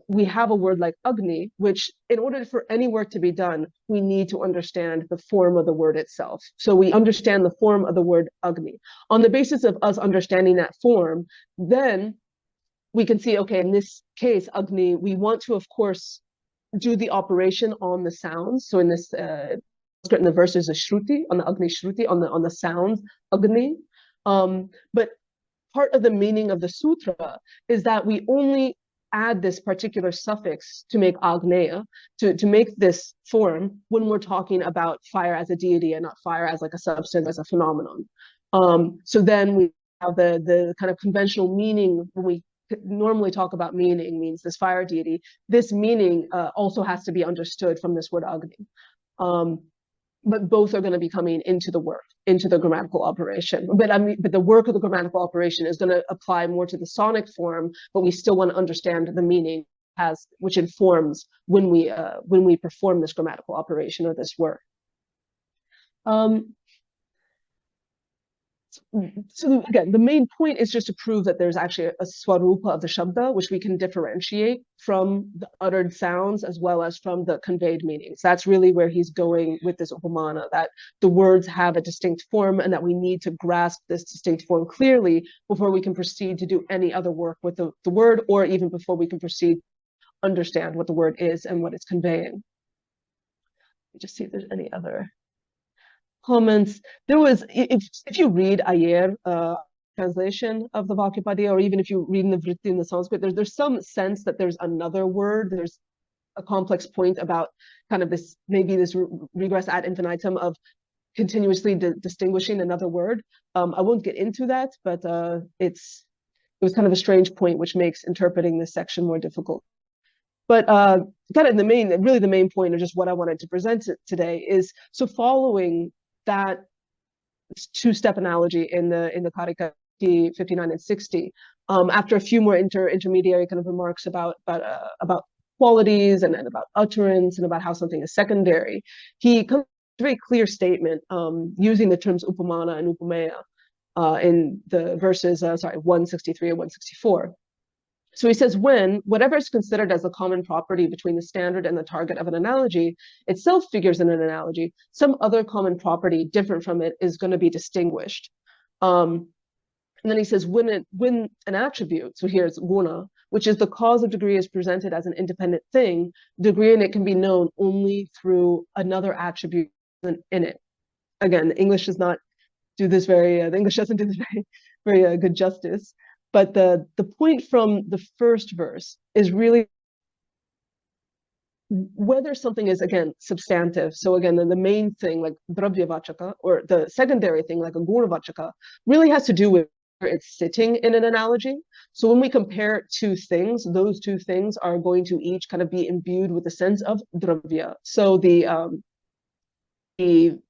we have a word like agni, which in order for any work to be done, we need to understand the form of the word itself. So we understand the form of the word agni. On the basis of us understanding that form, then we can see, okay, in this case, agni, we want to, of course, do the operation on the sounds. So in this, in the verses of shruti, on the agni shruti, on the sounds, agni. But part of the meaning of the sutra is that we only add this particular suffix to make agneya, to make this form when we're talking about fire as a deity and not fire as like a substance, as a phenomenon. So then we have the kind of conventional meaning when we normally talk about meaning, means this fire deity. This meaning also has to be understood from this word agni. But both are going to be coming into the work, into the grammatical operation. But the work of the grammatical operation is going to apply more to the sonic form, but we still want to understand the meaning which informs when we perform this grammatical operation or this work. So again, the main point is just to prove that there's actually a swarupa of the shabda, which we can differentiate from the uttered sounds as well as from the conveyed meanings. That's really where he's going with this upamāna, that the words have a distinct form and that we need to grasp this distinct form clearly before we can proceed to do any other work with the word, or even before we can proceed to understand what the word is and what it's conveying. Let me just see if there's any other comments. There was, if you read Iyer translation of the Vākyapadīya, or even if you read in the Vritti in the Sanskrit, there's some sense that there's another word. There's a complex point about kind of this, maybe this regress ad infinitum of continuously distinguishing another word. I won't get into that, but it was kind of a strange point, which makes interpreting this section more difficult. But kind of the main point, or just what I wanted to present today, is so following that two-step analogy in the Karika 59 and 60, after a few more intermediary kind of remarks about qualities and about utterance and about how something is secondary, he comes to a very clear statement using the terms Upamāna and Upamāya in the verses 163 and 164. So he says, when whatever is considered as a common property between the standard and the target of an analogy itself figures in an analogy, some other common property different from it is going to be distinguished. And then he says, when an attribute, so here's guna, which is the cause of degree, is presented as an independent thing, degree in it can be known only through another attribute in it. Again, the English does not do this the English doesn't do this very good justice. But the point from the first verse is really whether something is, again, substantive. So again, the main thing, like dravyavachaka, or the secondary thing, like a gunavachaka, really has to do with where it's sitting in an analogy. So when we compare two things, those two things are going to each kind of be imbued with the sense of dravya. So in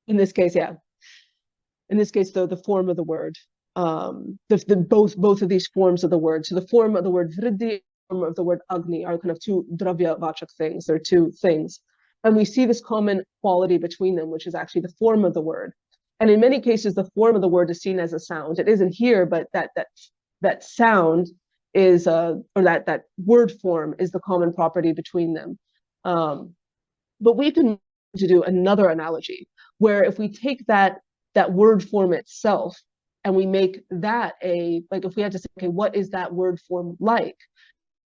this case, though, the form of the word. Both of these forms of the word. So the form of the word vriddhi, form of the word agni are kind of two dravya vachak things. They're two things. And we see this common quality between them, which is actually the form of the word. And in many cases, the form of the word is seen as a sound. It isn't here, but that sound is, or that word form is the common property between them. But we can do another analogy, where if we take that word form itself, and we make that like if we had to say, okay, what is that word form like?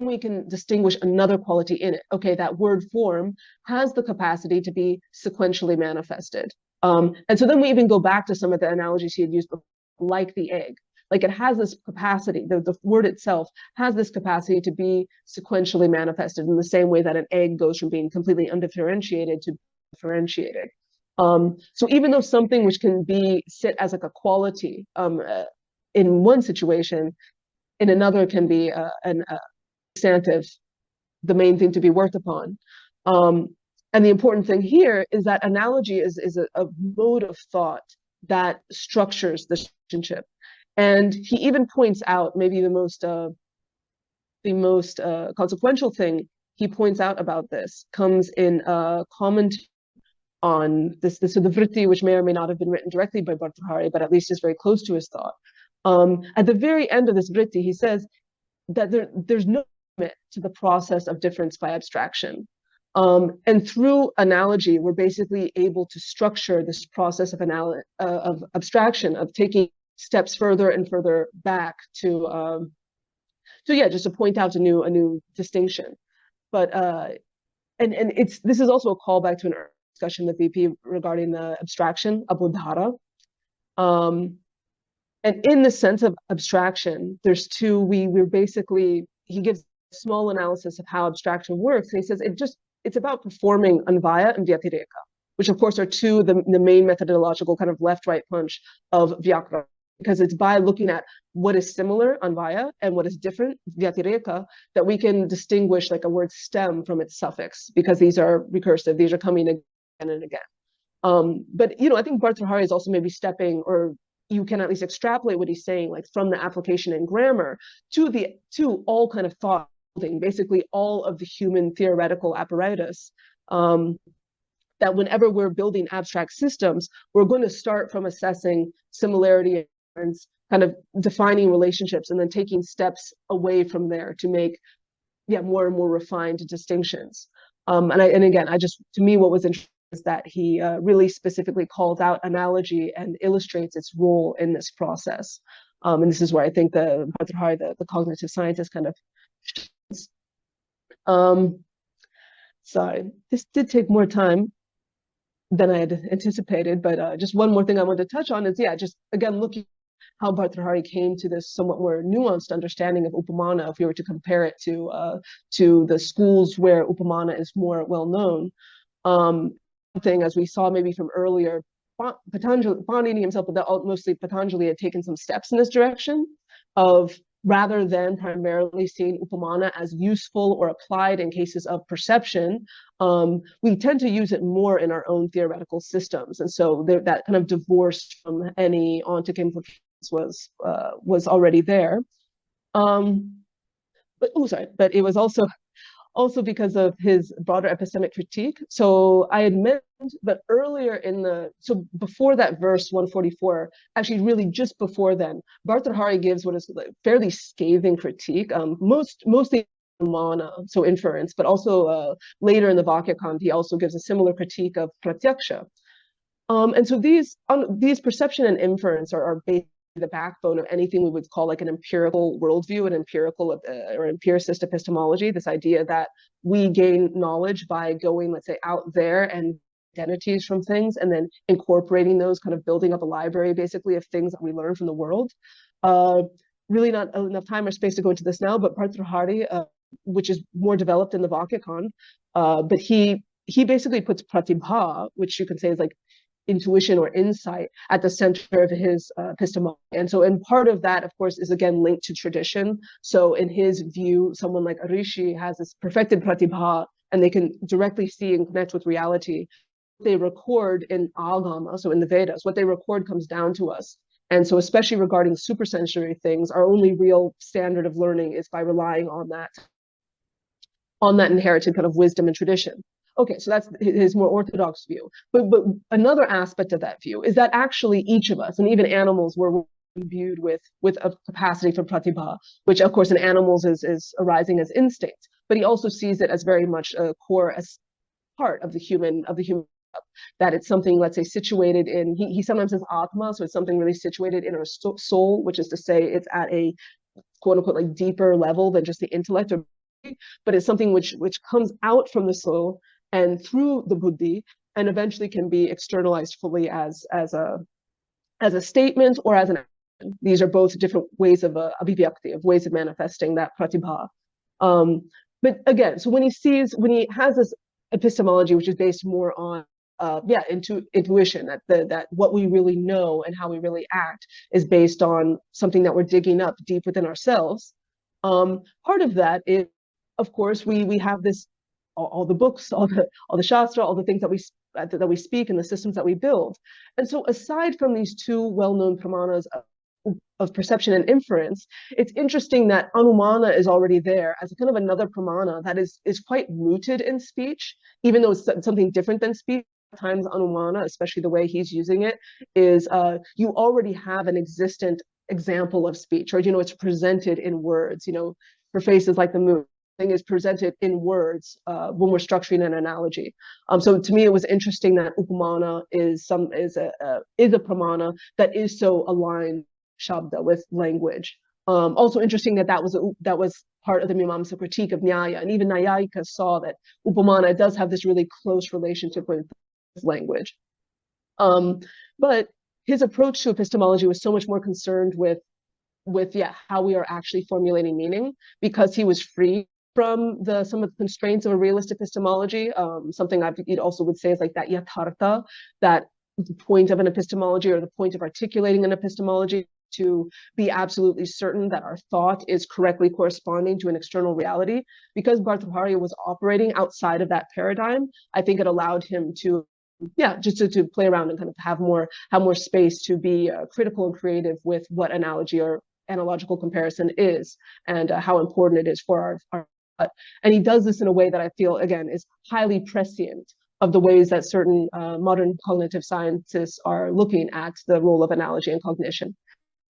We can distinguish another quality in it. Okay, that word form has the capacity to be sequentially manifested. And so then we even go back to some of the analogies he had used before, like the egg. Like it has this capacity, the word itself has this capacity to be sequentially manifested in the same way that an egg goes from being completely undifferentiated to differentiated. So even though something which can sit as like a quality in one situation, in another can be an substantive, the main thing to be worked upon. And the important thing here is that analogy is a mode of thought that structures the relationship. And he even points out maybe the most consequential thing he points out about this comes in a commentary on this the Vritti, which may or may not have been written directly by Bhartṛhari, but at least is very close to his thought. At the very end of this Vritti, he says that there's no limit to the process of difference by abstraction. And through analogy, we're basically able to structure this process of abstraction, of taking steps further and further back to just to point out a new distinction. But and this is also a callback to an earlier discussion with VP regarding the abstraction of Buddhara. And in the sense of abstraction, there's two. We're basically, he gives a small analysis of how abstraction works. And he says it's about performing anvaya and vyatireka, which of course are two the main methodological kind of left-right punch of Vyakarana, because it's by looking at what is similar, anvaya, and what is different, vyatireka, that we can distinguish like a word's stem from its suffix, because these are recursive, these are coming again and again. But I think Bhartṛhari is also maybe stepping, or you can at least extrapolate what he's saying, like from the application in grammar to all kind of thought, basically all of the human theoretical apparatus. That whenever we're building abstract systems, we're going to start from assessing similarity and kind of defining relationships, and then taking steps away from there to make more and more refined distinctions. And again, to me, what was interesting is that he really specifically calls out analogy and illustrates its role in this process. And this is where I think the Bhartṛhari, the cognitive scientist, kind of sorry, this did take more time than I had anticipated, but just one more thing I wanted to touch on is just again looking how Bhartṛhari came to this somewhat more nuanced understanding of Upamāna, if we were to compare it to the schools where Upamāna is more well known. Thing, as we saw maybe from earlier, Patañjali himself, but mostly Patañjali had taken some steps in this direction of, rather than primarily seeing Upamāna as useful or applied in cases of perception, we tend to use it more in our own theoretical systems. And so that kind of divorce from any ontic implications was already there. But it was also because of his broader epistemic critique. So I had mentioned that earlier before that verse 144, actually really just before then, Bhartṛhari gives what is a fairly scathing critique, mostly anumāna, so inference, but also later in the Vākyapadīya, he also gives a similar critique of pratyakṣa. And so these perception and inference are basically the backbone of anything we would call like an empirical worldview, an empirical or empiricist epistemology, this idea that we gain knowledge by going, let's say, out there and identities from things, and then incorporating those, kind of building up a library basically of things that we learn from the world. Really not enough time or space to go into this now, but Bhartṛhari, which is more developed in the Vākyapadīya, but he basically puts pratibha, which you can say is like intuition or insight, at the center of his epistemology. And part of that, of course, is again linked to tradition. So in his view, someone like a rishi has this perfected pratibha, and they can directly see and connect with reality. They record in agama, so in the Vedas, what they record comes down to us. And so especially regarding supersensory things, our only real standard of learning is by relying on that inherited kind of wisdom and tradition. Okay, so that's his more orthodox view. But another aspect of that view is that actually each of us, and even animals, were imbued with a capacity for pratibha, which of course in animals is arising as instinct. But he also sees it as very much a core, as part of the human, that it's something, let's say, situated in, he sometimes says atma, so it's something really situated in our soul, which is to say it's at a quote unquote like deeper level than just the intellect, but it's something which comes out from the soul and through the buddhi, and eventually can be externalized fully as a statement or as an These are both different ways of abhivyakti, of ways of manifesting that pratibha. But again, so when he has this epistemology, which is based more on intuition, that what we really know and how we really act is based on something that we're digging up deep within ourselves. Part of that is, of course, we have this all the books, all the shastra, all the things that we speak and the systems that we build. And so aside from these two well-known pramanas of perception and inference, it's interesting that anumāna is already there as kind of another pramāna that is quite rooted in speech, even though it's something different than speech. Times anumāna, especially the way he's using it, is you already have an existent example of speech, right? It's presented in words. Her face is like the moon. Thing is presented in words when we're structuring an analogy. So to me, it was interesting that Upamāna is a pramāna that is so aligned śabda with language. Also interesting that was part of the Mīmāmsa critique of Nyaya, and even Nayayika saw that Upamāna does have this really close relationship with language. But his approach to epistemology was so much more concerned with how we are actually formulating meaning, because he was free from some of the constraints of a realist epistemology. Something I also would say is like that yathartha, that the point of an epistemology, or the point of articulating an epistemology, to be absolutely certain that our thought is correctly corresponding to an external reality. Because Bhartṛhari was operating outside of that paradigm, I think it allowed him to just to play around and kind of have more space to be critical and creative with what analogy or analogical comparison is, and how important it is for our and he does this in a way that I feel, again, is highly prescient of the ways that certain modern cognitive scientists are looking at the role of analogy and cognition.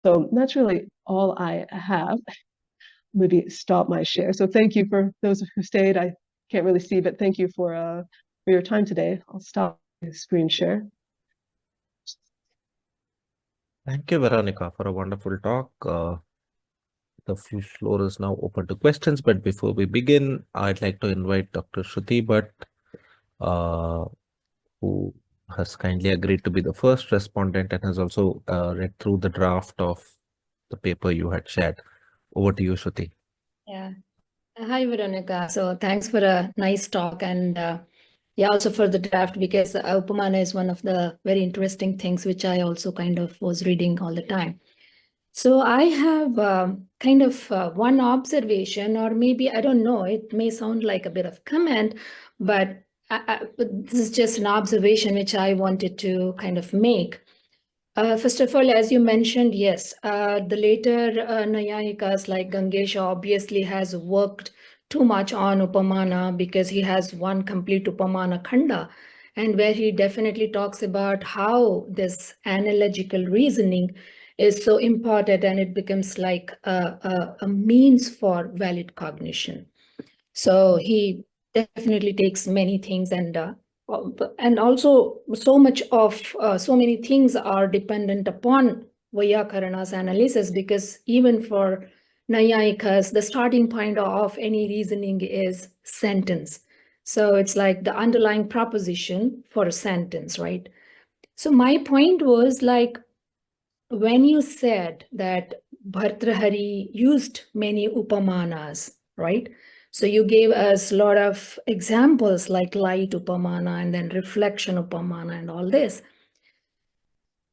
So that's really all I have. Maybe stop my share. So thank you for those who stayed. I can't really see, but thank you for your time today. I'll stop my screen share. Thank you, Veronica, for a wonderful talk. The floor is now open to questions, but before we begin, I'd like to invite Dr. Shruti Bhatt, who has kindly agreed to be the first respondent and has also read through the draft of the paper you had shared. Over to you, Shruti. Yeah. Hi, Veronica. So thanks for a nice talk, and also for the draft, because Upamāna is one of the very interesting things which I also kind of was reading all the time. So I have kind of one observation, or maybe, I don't know, it may sound like a bit of comment, but this is just an observation which I wanted to kind of make. First of all, as you mentioned, yes, the later Nayayikas like Gangesha obviously has worked too much on Upamāna, because he has one complete Upamāna khanda, and where he definitely talks about how this analogical reasoning is so important, and it becomes like a means for valid cognition. So he definitely takes many things, and also so many things are dependent upon Vaiyakarana's analysis, because even for Nayayikas, the starting point of any reasoning is sentence. So it's like the underlying proposition for a sentence, right? So my point was, like, when you said that Bhartṛhari used many upamanas, right? So you gave us a lot of examples like light upamana and then reflection upamana and all this.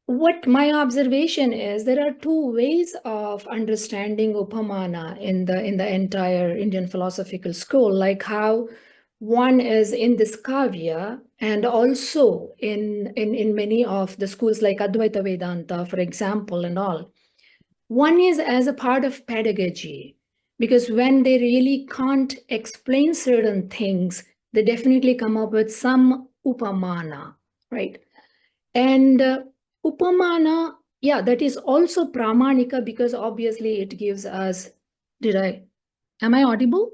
What my observation is, there are two ways of understanding upamana in the entire Indian philosophical school, like how one is in this kavya, and also in many of the schools like Advaita Vedanta, for example, and all. One is as a part of pedagogy, because when they really can't explain certain things, they definitely come up with some upamana, right? And upamana, that is also pramanika, because obviously it gives us, am I audible?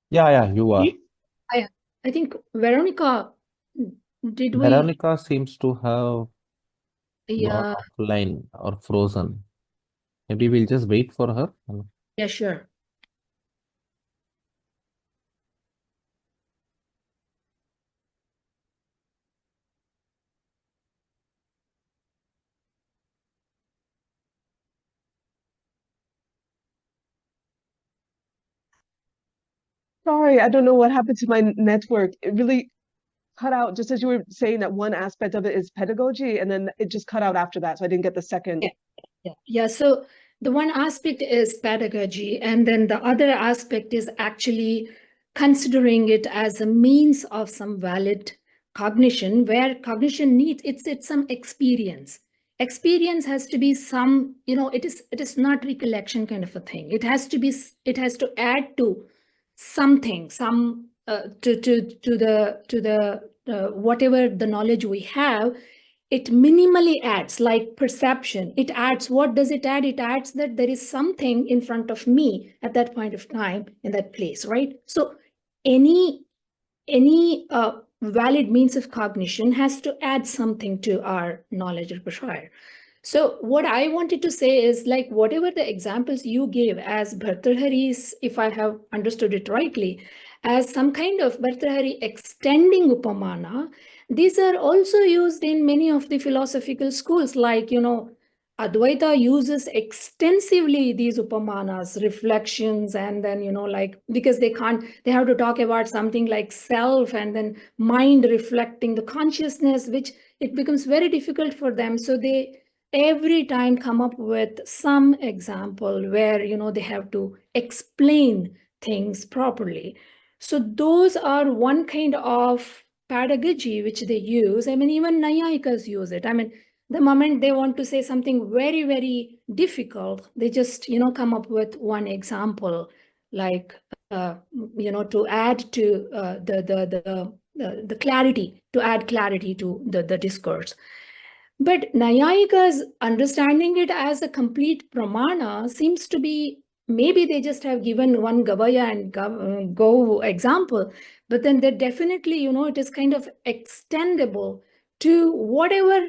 Yeah, you are. I think Veronica, Veronica seems to have Yeah. gone offline or frozen. Maybe we'll just wait for her. Yeah, sure. Sorry, I don't know what happened to my network. It really cut out just as you were saying that one aspect of it is pedagogy, and then it just cut out after that. So I didn't get the second. Yeah. So the one aspect is pedagogy, and then the other aspect is actually considering it as a means of some valid cognition, where cognition needs it's some experience. Experience has to be some, it is not recollection kind of a thing. It has to add to something, to the whatever the knowledge we have. It minimally adds, like perception. It adds, what does it add? It adds that there is something in front of me at that point of time in that place, right? So any valid means of cognition has to add something to our knowledge repertoire. So what I wanted to say is, like, whatever the examples you gave as Bhartṛhari's, if I have understood it rightly, as some kind of Bhartṛhari extending Upamāna, these are also used in many of the philosophical schools, like, Advaita uses extensively these Upamānas, reflections, and then, like, because they have to talk about something like self and then mind reflecting the consciousness, which it becomes very difficult for them. So they every time come up with some example where, they have to explain things properly. So those are one kind of pedagogy which they use. I mean, even Nayayikas use it. I mean, the moment they want to say something very, very difficult, they just, come up with one example, like, to add to the clarity, to add clarity to the discourse. But Nayayikas understanding it as a complete pramāna seems to be, maybe they just have given one Gavaya and Go example, but then they definitely, it is kind of extendable to whatever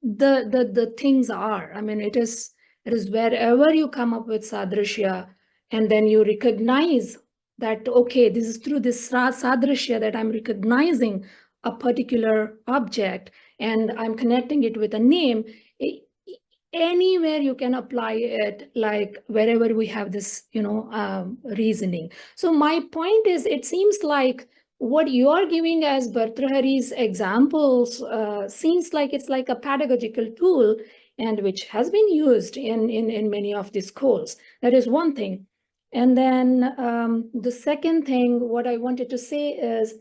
the things are. I mean, it is wherever you come up with sadrishya, and then you recognize that, okay, this is through this sadrishya that I'm recognizing a particular object, and I'm connecting it with a name. Anywhere you can apply it, like wherever we have this, reasoning. So my point is, it seems like what you are giving as Bhartṛhari's examples seems like it's like a pedagogical tool, and which has been used in many of the schools. That is one thing. And then the second thing, what I wanted to say is,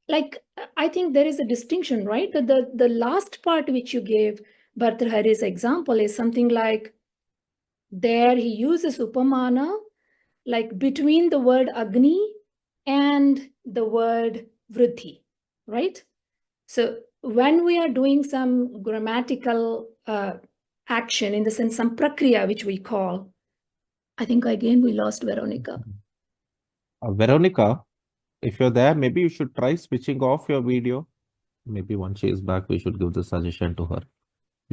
like, I think there is a distinction, right? The last part which you gave, Bhartṛhari's example, is something like, there he uses Upamāna, like between the word Agni and the word Vṛtti, right? So when we are doing some grammatical action, in the sense, some prakriya, which we call, I think again we lost Veronica. Veronica, if you're there, maybe you should try switching off your video. Maybe once she is back, we should give the suggestion to her.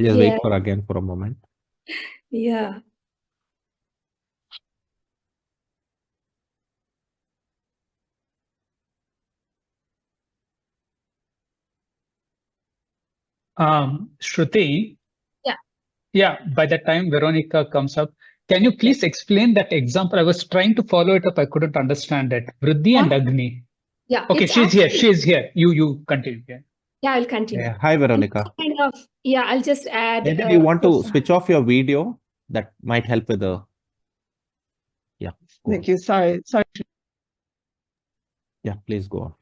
Just wait for a moment. Yeah. Shruti. Yeah. Yeah, by the time Veronica comes up, can you please explain that example? I was trying to follow it up. I couldn't understand it. Vṛtti and Agni. Yeah. Okay, she's here. She's here. You continue. Yeah, I'll continue. Yeah. Hi, Veronica. I'll just add. Maybe you want to switch off your video. That might help with the. Yeah. Thank you. Sorry. Yeah, please go on.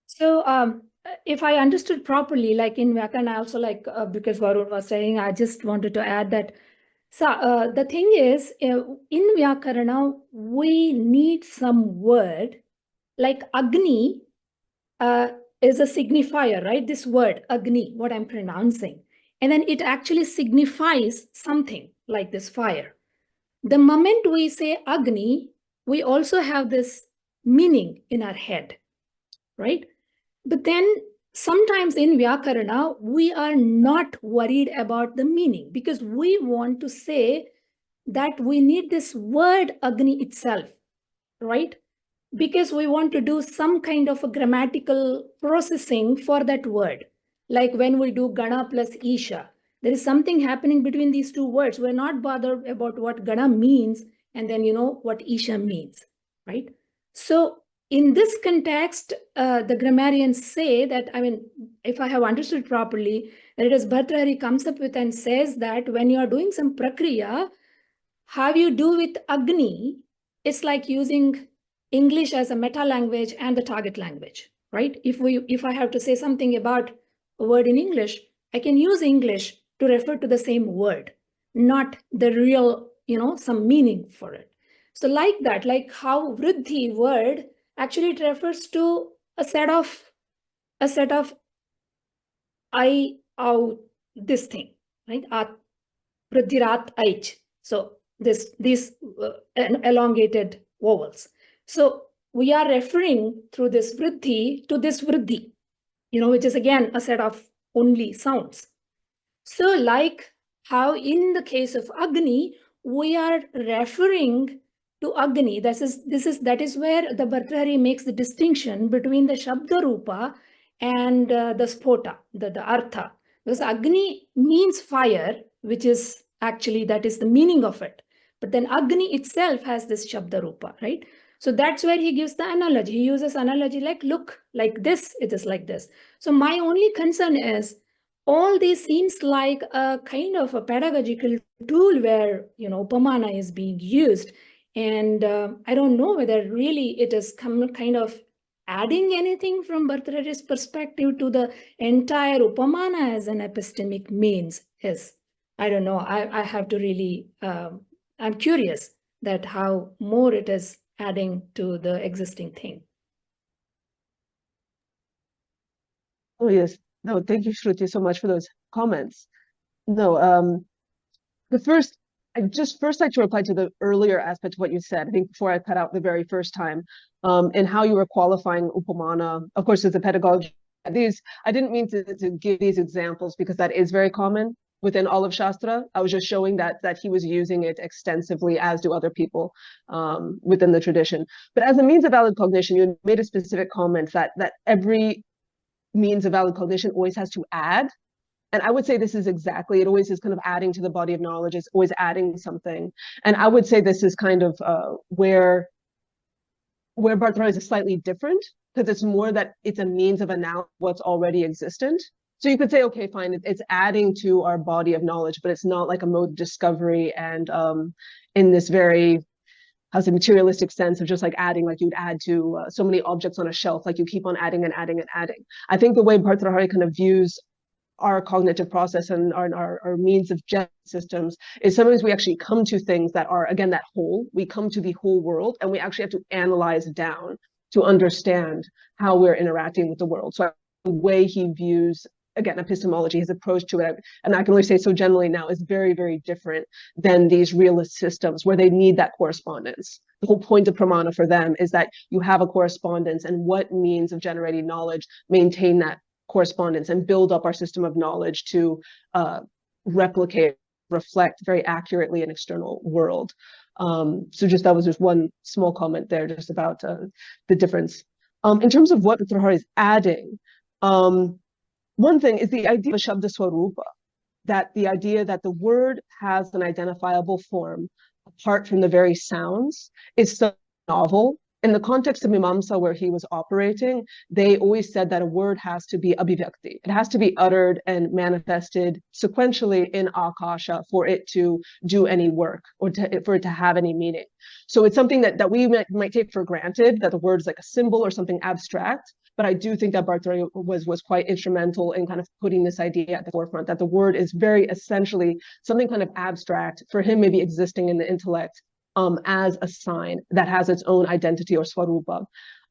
So if I understood properly, like in Vyakarana also, like because Varun was saying, I just wanted to add that. So the thing is, in Vyakarana, we need some word, like Agni is a signifier, right? This word Agni, what I'm pronouncing. And then it actually signifies something like this fire. The moment we say Agni, we also have this meaning in our head, right? But then sometimes in Vyakarana, we are not worried about the meaning, because we want to say that we need this word Agni itself, right? Because we want to do some kind of a grammatical processing for that word. Like when we do Gana plus Isha, there is something happening between these two words. We're not bothered about what Gana means and then, what Isha means, right? So in this context, the grammarians say that, I mean, if I have understood properly, that it is Bhartṛhari comes up with and says that when you are doing some prakriya, how you do with Agni, it's like using English as a meta language and the target language, right? If I have to say something about a word in English, I can use English to refer to the same word, not the real, some meaning for it. So like that, like how Vṛtti word actually it refers to a set of I out this thing, right? Pradhirat aich. So these elongated vowels. So we are referring through this Vṛtti to this Vṛtti, which is again a set of only sounds. So like how in the case of Agni, we are referring to Agni. That is where the Bhartṛhari makes the distinction between the Shabda Rupa and the Spota, the Artha. Because Agni means fire, which is actually, that is the meaning of it. But then Agni itself has this Shabda Rupa, right? So that's where he gives the analogy. He uses analogy like, look, like this, it is like this. So my only concern is, all this seems like a kind of a pedagogical tool where, Upamāna is being used. And I don't know whether really it is kind of adding anything from Bhartṛhari's perspective to the entire Upamāna as an epistemic means is. I don't know. I have to really, I'm curious that how more it is adding to the existing thing. Oh, yes. No, thank you, Shruti, so much for those comments. No, I just first like to reply to the earlier aspect of what you said, I think before I cut out the very first time, and how you were qualifying Upamāna, of course, as a pedagogy. I didn't mean to give these examples because that is very common within all of Shastra. I was just showing that he was using it extensively, as do other people within the tradition. But as a means of valid cognition, you made a specific comment that every means of valid cognition always has to add. And I would say this is exactly, it always is kind of adding to the body of knowledge, it's always adding something. And I would say this is kind of where Bhartṛhari is slightly different, because it's more that it's a means of announcing what's already existent. So you could say, okay, fine, it's adding to our body of knowledge, but it's not like a mode of discovery and in this very, how's the materialistic sense of just like adding, like you'd add to so many objects on a shelf, like you keep on adding and adding and adding. I think the way Bhartṛhari kind of views our cognitive process and our means of systems is sometimes we actually come to things that are, again, that whole. We come to the whole world and we actually have to analyze down to understand how we're interacting with the world. So the way he views, again, epistemology, his approach to it, and I can only say so generally now, is very, very different than these realist systems where they need that correspondence. The whole point of pramāna for them is that you have a correspondence, and what means of generating knowledge maintain that correspondence and build up our system of knowledge to replicate, reflect very accurately an external world. So just that was just one small comment there, just about the difference. In terms of what Bhartṛhari is adding, one thing is the idea of śabda swarupa, that the idea that the word has an identifiable form apart from the very sounds is so novel. In the context of Mimamsa, where he was operating, they always said that a word has to be abhivyakti. It has to be uttered and manifested sequentially in akasha for it to do any work or for it to have any meaning. So it's something that we might take for granted, that the word is like a symbol or something abstract. But I do think that Bhartṛhari was quite instrumental in kind of putting this idea at the forefront, that the word is very essentially something kind of abstract, for him maybe existing in the intellect, as a sign that has its own identity or swarupa.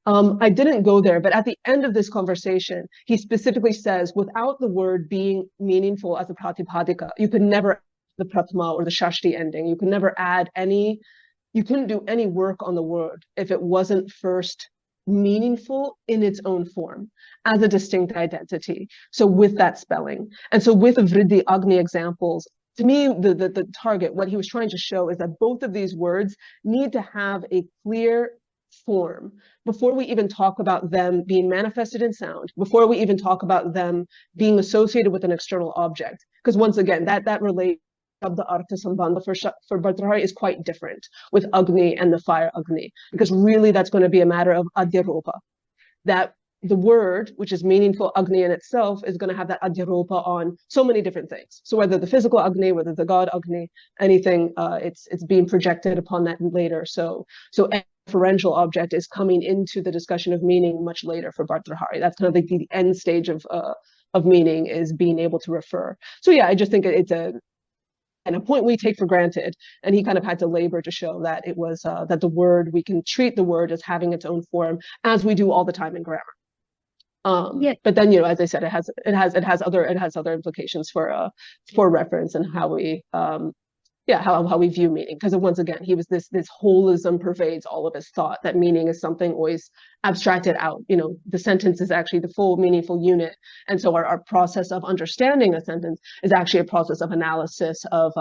I didn't go there, but at the end of this conversation, he specifically says, without the word being meaningful as a pratipadika, you could never add the prathama or the shashti ending. You could never add you couldn't do any work on the word if it wasn't first meaningful in its own form as a distinct identity. So with that spelling. And so with the Vriddhi Agni examples, to me, the target, what he was trying to show is that both of these words need to have a clear form before we even talk about them being manifested in sound, before we even talk about them being associated with an external object. Because once again, that relates the artha sambandha for Bhartṛhari is quite different with Agni and the fire Agni, because really that's going to be a matter of adhyaropa. That the word, which is meaningful Agni in itself, is going to have that adhyaropa on so many different things. So whether the physical Agni, whether the god Agni, anything, it's being projected upon that later. So a referential object is coming into the discussion of meaning much later for Bhartṛhari. That's kind of like the end stage of meaning, is being able to refer. So yeah, I just think it's a point we take for granted, and he kind of had to labor to show that it was that the word, we can treat the word as having its own form, as we do all the time in grammar. But then, as I said, it has other implications for reference and how we how we view meaning, because once again, he was this holism pervades all of his thought, that meaning is something always abstracted out. The sentence is actually the full meaningful unit, and so our process of understanding a sentence is actually a process of analysis, of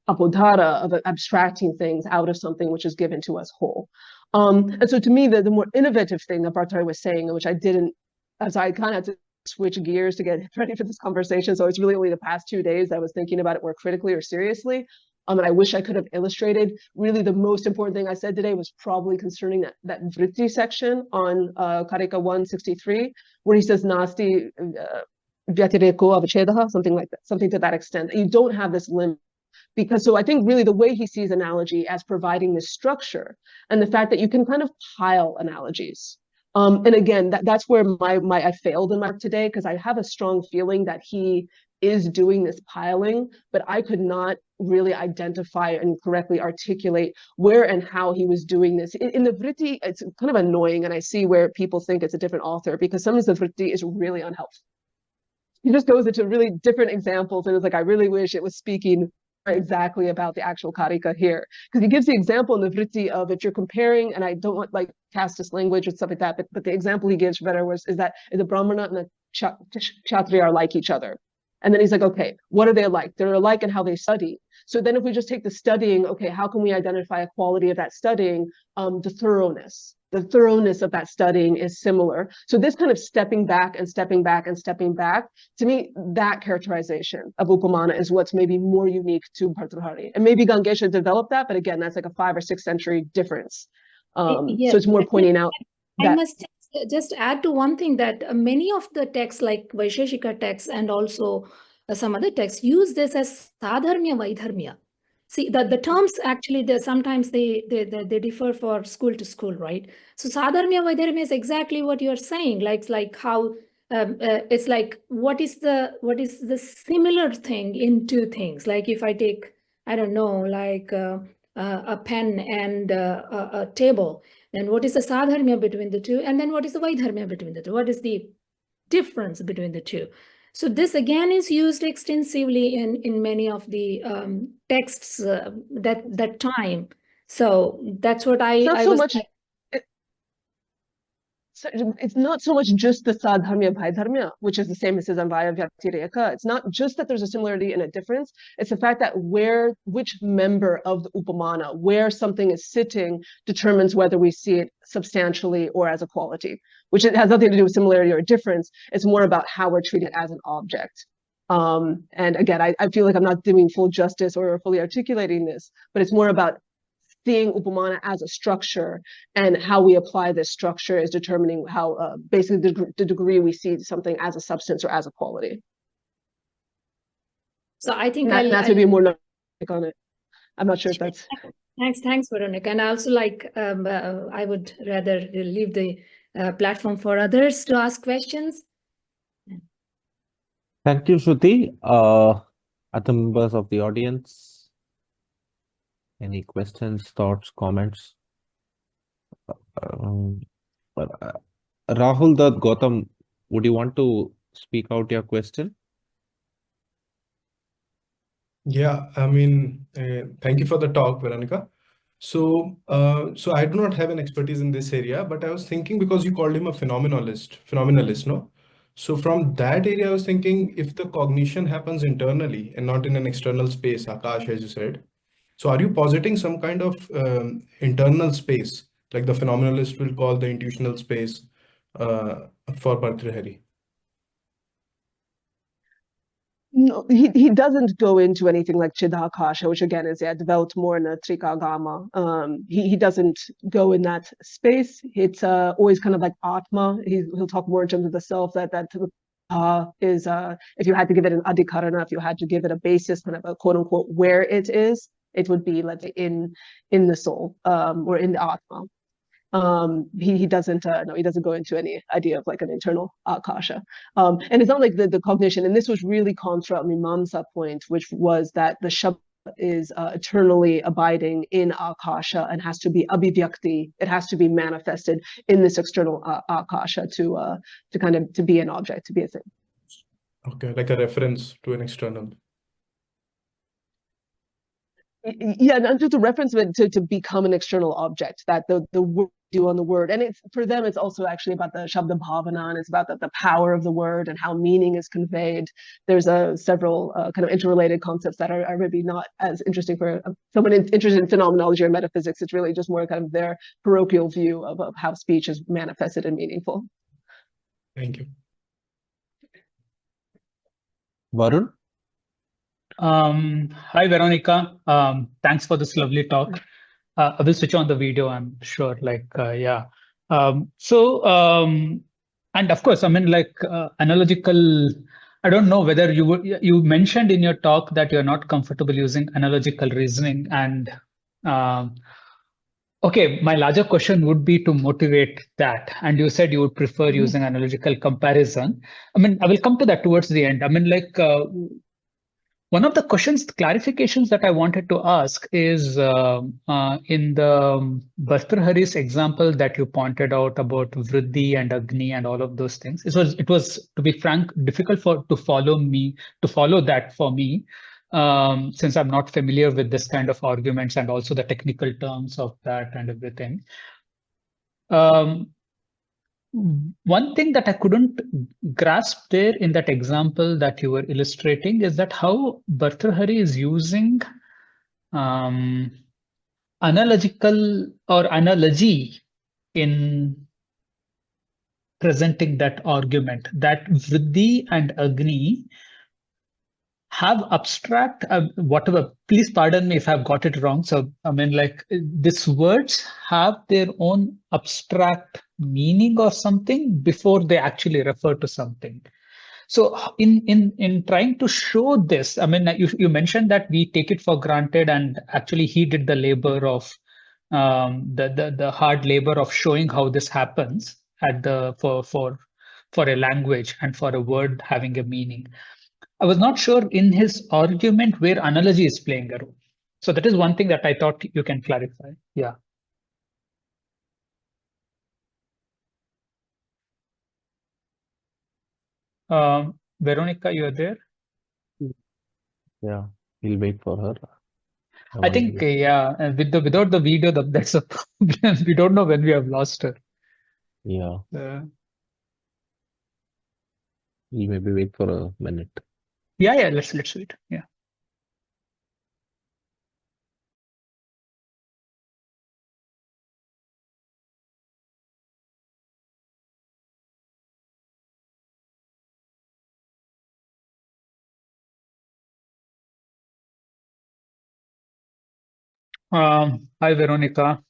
apodhara, of abstracting things out of something which is given to us whole. And so to me, the more innovative thing that Bhartṛhari was saying, which I didn't, so I kind of had to switch gears to get ready for this conversation. So it's really only the past 2 days I was thinking about it more critically or seriously. And I wish I could have illustrated. Really, the most important thing I said today was probably concerning that Vritti section on Karika 163, where he says nasti vyatireko avachedaha, something like that, something to that extent. You don't have this limit. Because so I think really the way he sees analogy as providing this structure, and the fact that you can kind of pile analogies. And again, that's where I failed in my work today, because I have a strong feeling that he is doing this piling, but I could not really identify and correctly articulate where and how he was doing this. In the Vritti, it's kind of annoying, and I see where people think it's a different author, because sometimes the Vritti is really unhelpful. He just goes into really different examples, and it's like, I really wish it was speaking exactly about the actual karika here, because he gives the example in the Vritti of, if you're comparing, and I don't want like casteist language or stuff like that, but the example he gives better is that the Brahmana and the Kshatriya are like each other. And then he's like, okay, what are they like? They're alike in how they study. So then if we just take the studying, okay, how can we identify a quality of that studying? The thoroughness of that studying is similar. So this kind of stepping back and stepping back and stepping back, to me, that characterization of Upamāna is what's maybe more unique to Bhartṛhari. And maybe Gangesha developed that, but again, that's like a 5th or 6th century difference. So it's more pointing out that— I must just add to one thing, that many of the texts, like Vaisheshika texts and also some other texts, use this as sadharmya vaidharmya. See, the terms actually, sometimes they differ for school to school, right? So sadharmya vaidharmya is exactly what you're saying, like how it's like, what is the similar thing in two things? Like if I take, I don't know, like a pen and a table, then what is the sadharmya between the two? And then what is the vaidharmya between the two? What is the difference between the two? So this again is used extensively in many of the texts that time. So that's what it's not so much just the sadharmya vaidharmya, which is the same as samvaya vyatireka. It's not just that there's a similarity and a difference. It's the fact that which member of the Upamāna, where something is sitting, determines whether we see it substantially or as a quality, which it has nothing to do with similarity or difference. It's more about how we're treated as an object. And again, I feel like I'm not doing full justice or fully articulating this, but it's more about seeing Upamāna as a structure, and how we apply this structure is determining how basically the degree we see something as a substance or as a quality. So I think that's maybe more on it. I'm not sure if that's— Thanks, Veronica. And also, like, I would rather leave the platform for others to ask questions. Thank you, Shruti. Other members of the audience, any questions, thoughts, comments? Rahul Dutt, Gautam, would you want to speak out your question? Yeah, I mean, thank you for the talk, Veronica. So I do not have an expertise in this area, but I was thinking, because you called him a phenomenalist, no? So from that area, I was thinking, if the cognition happens internally and not in an external space, Akash, as you said, so are you positing some kind of internal space, like the phenomenalist will call the intuitional space for Bhartṛhari? No, he doesn't go into anything like Chiddakasha, which again is developed more in the Trikāgama. He doesn't go in that space. It's always kind of like Atma. He'll talk more in terms of the self, that is if you had to give it an adhikarana, if you had to give it a basis, kind of a quote unquote where it is, it would be, let's say, in the soul, or in the Atma. He doesn't no, he doesn't go into any idea of like an internal akasha, and it's not like the cognition. And this was really comes from Mimamsa point, which was that the shabda is eternally abiding in akasha and has to be abhivyakti. It has to be manifested in this external akasha to kind of to be an object, to be a thing. Okay, like a reference to an external. Yeah, not just a reference, but to become an external object, that the word do on the word. And it's, for them, it's also actually about the shabda bhavana, and it's about the power of the word and how meaning is conveyed. There's several kind of interrelated concepts that are maybe not as interesting for someone interested in phenomenology or metaphysics. It's really just more kind of their parochial view of how speech is manifested and meaningful. Thank you. Varun? Hi, Veronica. Thanks for this lovely talk. I will switch on the video, I'm sure. Yeah. And of course, I mean, analogical. I don't know whether you mentioned in your talk that you're not comfortable using analogical reasoning, and okay, my larger question would be to motivate that. And you said you would prefer using analogical comparison. I mean, I will come to that towards the end. I mean, one of the clarifications that I wanted to ask is in the Bhartṛhari's example that you pointed out about Vriddhi and Agni and all of those things. It was, to be frank, difficult to follow that for me, since I'm not familiar with this kind of arguments and also the technical terms of that and everything. One thing that I couldn't grasp there in that example that you were illustrating is that how Bhartṛhari is using analogical or analogy in presenting that argument, that Vriddhi and Agni have abstract, whatever, please pardon me if I've got it wrong. So, I mean, these words have their own abstract meaning or something before they actually refer to something. So in trying to show this, I mean, you mentioned that we take it for granted, and actually he did the labor of the hard labor of showing how this happens for a language and for a word having a meaning. I was not sure in his argument where analogy is playing a role. So that is one thing that I thought you can clarify. Yeah. Veronica, you are there? Yeah, we'll wait for her. I think, yeah, without the video, that's a problem. We don't know when we have lost her. Yeah. We'll maybe wait for a minute. Yeah, let's wait. Yeah. Hi, Veronica.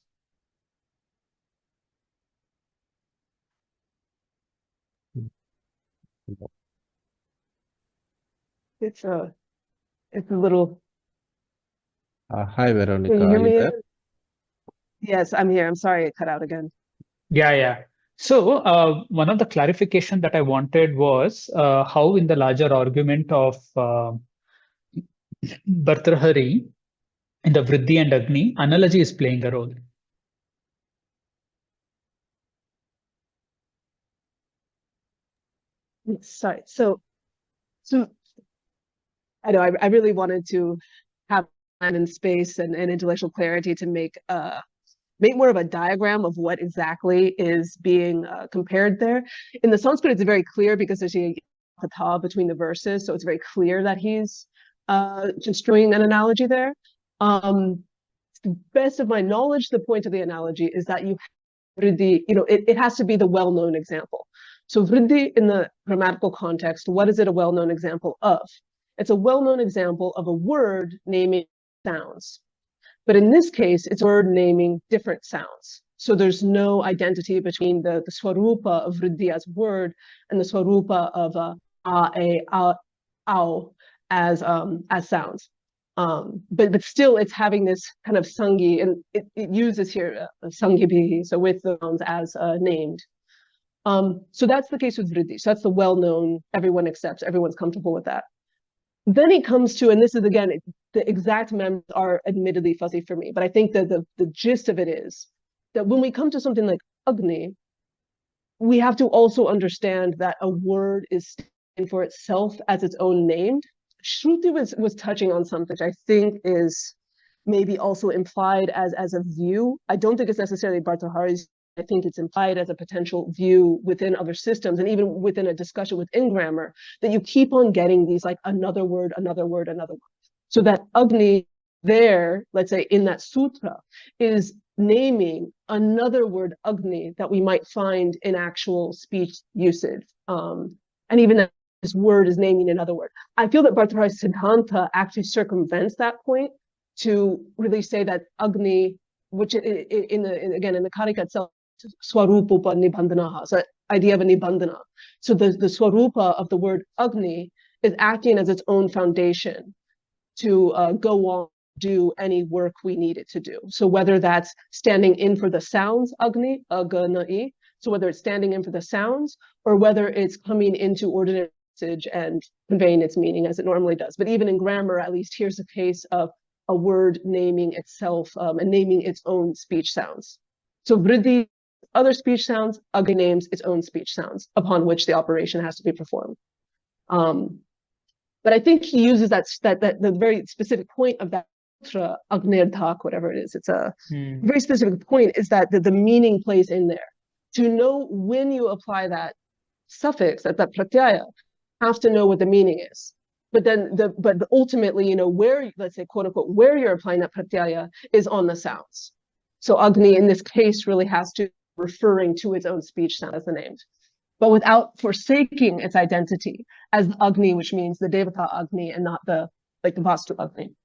It's a little. Hi, Veronica. Can you hear Are me? you there? Yes, I'm here. I'm sorry it cut out again. Yeah. So one of the clarification that I wanted was how in the larger argument of Bhartṛhari, in the Vriddhi and Agni, analogy is playing a role. Sorry. So I know I really wanted to have time and space and intellectual clarity to make more of a diagram of what exactly is being compared there. In the Sanskrit, it's very clear because there's a pata between the verses, so it's very clear that he's construing an analogy there. To the best of my knowledge, the point of the analogy is that it has to be the well-known example. So Vriddhi in the grammatical context, what is it a well-known example of? It's a well-known example of a word naming sounds. But in this case, it's a word naming different sounds. So there's no identity between the swarupa of vriddhi as word and the swarupa of au as sounds. But still, it's having this kind of sangi, and it uses here sangi, so with the sounds as named. So that's the case with vriddhi. So that's the well-known, everyone accepts, everyone's comfortable with that. Then he comes to, and this is again, the exact memes are admittedly fuzzy for me, but I think that the gist of it is that when we come to something like agni, we have to also understand that a word is standing for itself as its own named. Shruti was touching on something which I think is maybe also implied as a view. I don't think it's necessarily Bhartṛhari's. I think it's implied as a potential view within other systems, and even within a discussion within grammar, that you keep on getting these like another word, another word, another word. So that agni there, let's say in that sutra, is naming another word agni that we might find in actual speech usage. And even that this word is naming another word. I feel that Bhartṛhari's Siddhanta actually circumvents that point to really say that agni, which in the Karika itself, swarupa nibandhanaha, so idea of a nibandhana. So the swarupa of the word agni is acting as its own foundation to go on, do any work we need it to do. So whether that's standing in for the sounds, agni, aganai, so whether it's standing in for the sounds, or whether it's coming into ordinary usage and conveying its meaning as it normally does. But even in grammar, at least here's a case of a word naming itself and naming its own speech sounds. So vriddhi, other speech sounds, agni names its own speech sounds upon which the operation has to be performed. But I think he uses that the very specific point of that sutra, agnirdhak, whatever it is. It's a very specific point, is that the meaning plays in there. To know when you apply that suffix, that pratyaya, have to know what the meaning is. But then but ultimately, where, let's say, quote unquote, where you're applying that pratyaya is on the sounds. So agni in this case really has to be referring to its own speech sound as the named, but without forsaking its identity as the agni, which means the devata agni and not the vastu agni.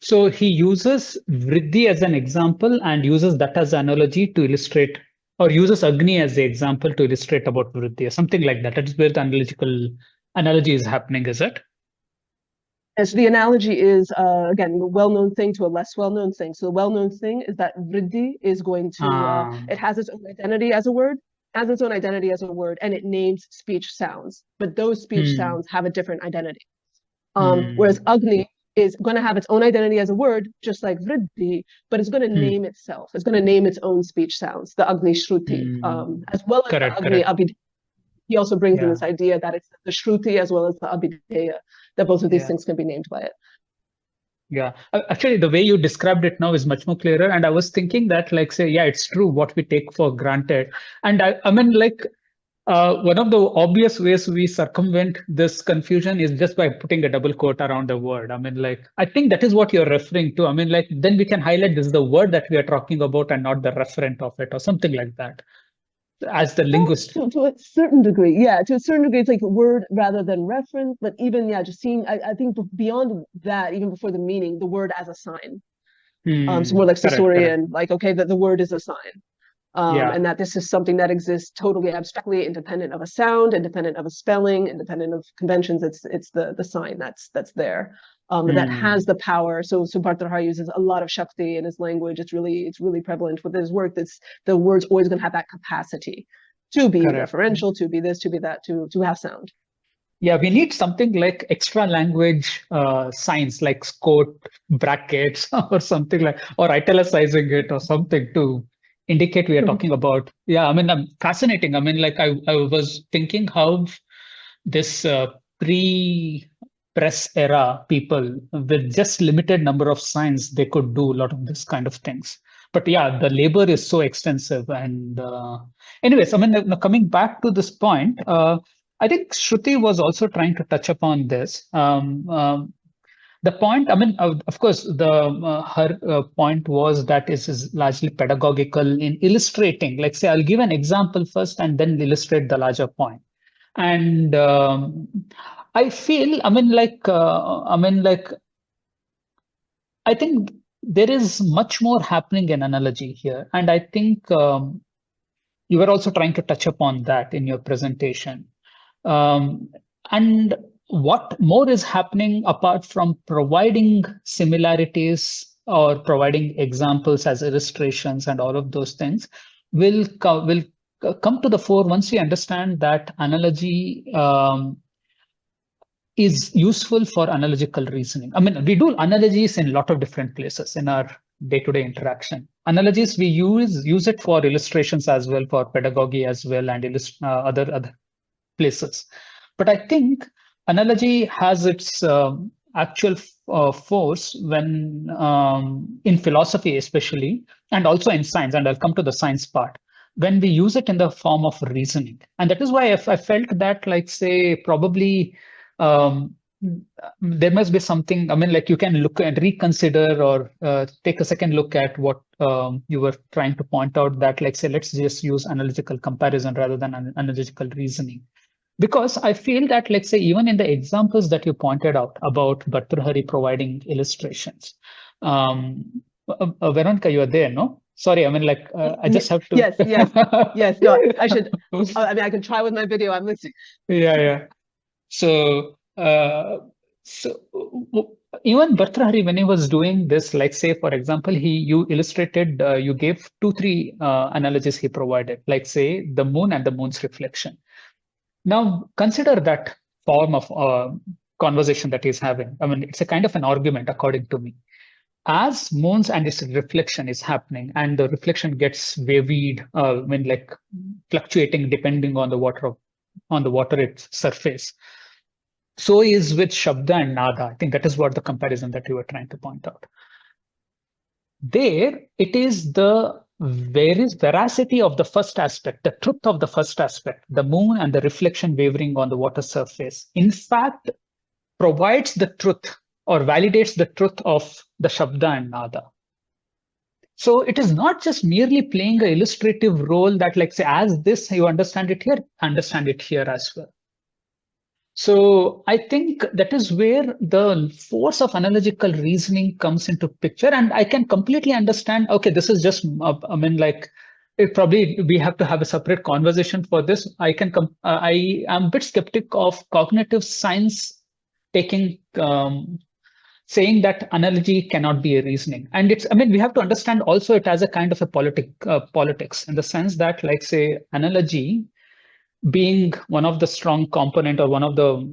So he uses vriddhi as an example and uses that as an analogy to illustrate, or uses agni as the example to illustrate about vriddhi, or something like that. That is where the analogy is happening, is it? And so the analogy is, again, the well-known thing to a less well-known thing. So the well-known thing is that vriddhi is going to, it has its own identity as a word, and it names speech sounds. But those speech sounds have a different identity. Whereas agni is going to have its own identity as a word, just like vriddhi, but it's going to name itself. It's going to name its own speech sounds, the agni shruti, as well as the agni abhideya. He also brings in this idea that it's the shruti as well as the abhideya, that both of these things can be named by it. Yeah, actually, the way you described it now is much more clearer. And I was thinking that, like, say, yeah, it's true what we take for granted. And I mean, like, one of the obvious ways we circumvent this confusion is just by putting a double quote around the word. I mean, like, I think that is what you're referring to. I mean, like, then we can highlight this is the word that we are talking about and not the referent of it, or something like that. As the linguist, to a certain degree, it's like a word rather than reference. But even just seeing, I think beyond that, even before the meaning, the word as a sign. So more like Sasorian, like, okay, that the word is a sign, and that this is something that exists totally abstractly, independent of a sound, independent of a spelling, independent of conventions. It's the sign that's there. That has the power. So Bhartṛhari uses a lot of shakti in his language. It's really prevalent with his work. That's the word's always going to have that capacity to be referential, to be this, to be that, to have sound. Yeah, we need something like extra language signs, like quote brackets or something like, or italicizing it or something to indicate we are talking about. Yeah, I mean, fascinating. I mean, like I was thinking how this pre-press era people with just limited number of signs, they could do a lot of this kind of things. But yeah, the labor is so extensive. And anyways, I mean, coming back to this point, I think Shruti was also trying to touch upon this. The point, I mean, of course, her point was that it is largely pedagogical in illustrating. Like, say, I'll give an example first and then illustrate the larger point. And I feel, I think there is much more happening in analogy here. And I think you were also trying to touch upon that in your presentation. And what more is happening apart from providing similarities or providing examples as illustrations and all of those things will come to the fore once we understand that analogy is useful for analogical reasoning. I mean, we do analogies in a lot of different places in our day-to-day interaction. Analogies, we use it for illustrations as well, for pedagogy as well, and other places. But I think analogy has its actual force when in philosophy especially, and also in science, and I'll come to the science part, when we use it in the form of reasoning. And that is why I felt that, like, say, probably there must be something, I mean, like, you can look and reconsider or take a second look at what you were trying to point out, that, like, say, let's just use analytical comparison rather than analytical reasoning. Because I feel that, like, say, even in the examples that you pointed out about Bhartṛhari providing illustrations, Veronica, you are there, no? Sorry, I mean, like, I just have to. Yes. No, I should. I mean, I can try with my video. I'm listening. Yeah. So even Bhartṛhari, when he was doing this, like, say, for example, you illustrated, you gave 2-3 analogies he provided, like, say, the moon and the moon's reflection. Now, consider that form of conversation that he's having. I mean, it's a kind of an argument, according to me. As moons and its reflection is happening, and the reflection gets wavied, when, like, fluctuating depending on the water its surface. So is with Shabda and Nada. I think that is what the comparison that you were trying to point out. There, it is the veracity of the first aspect, the truth of the first aspect, the moon and the reflection wavering on the water surface, in fact, provides the truth or validates the truth of the Shabda and Nada. So it is not just merely playing an illustrative role that, like, say, as this, you understand it here as well. So I think that is where the force of analogical reasoning comes into picture. And I can completely understand, okay, this is just, I mean, like, it probably, we have to have a separate conversation for this. I am a bit skeptic of cognitive science taking, saying that analogy cannot be a reasoning. And it's, I mean, we have to understand also it as a kind of a politics, in the sense that, like, say, analogy being one of the strong component or one of the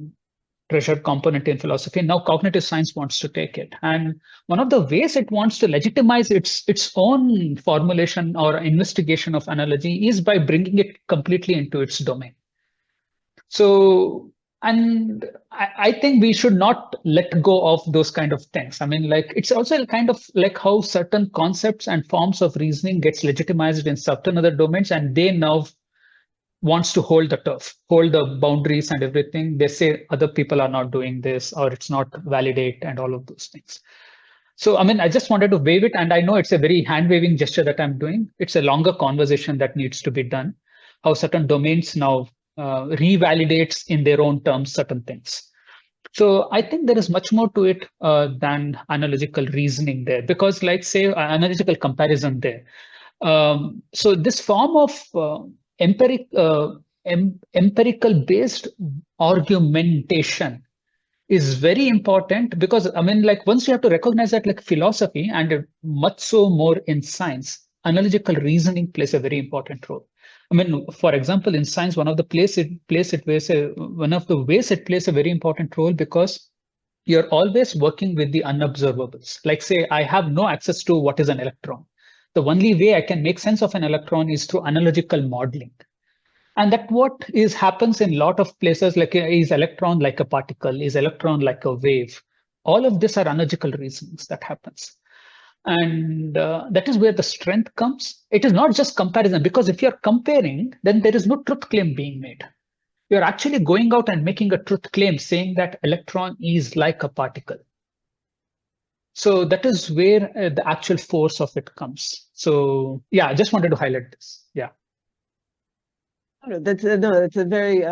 treasured component in philosophy, now cognitive science wants to take it. And one of the ways it wants to legitimize its own formulation or investigation of analogy is by bringing it completely into its domain. So, and I think we should not let go of those kind of things. I mean, like, it's also kind of like how certain concepts and forms of reasoning gets legitimized in certain other domains, and they now wants to hold the turf, hold the boundaries and everything. They say other people are not doing this, or it's not validate, and all of those things. So, I mean, I just wanted to wave it, and I know it's a very hand-waving gesture that I'm doing. It's a longer conversation that needs to be done, how certain domains now revalidates in their own terms certain things. So I think there is much more to it than analogical reasoning there, because, like, say, analogical comparison there. So this form of empirical based argumentation is very important, because, I mean, like, once you have to recognize that, like, philosophy and much so more in science, analogical reasoning plays a very important role. I mean, for example, in science, one of the ways it plays a very important role, because you're always working with the unobservables. Like, say, I have no access to what is an electron. The only way I can make sense of an electron is through analogical modeling. And that happens in a lot of places, like, is electron like a particle? Is electron like a wave? All of these are analogical reasons that happens. And that is where the strength comes. It is not just comparison, because if you're comparing, then there is no truth claim being made. You're actually going out and making a truth claim, saying that electron is like a particle. So that is where the actual force of it comes. So yeah, I just wanted to highlight this. Yeah. That's a very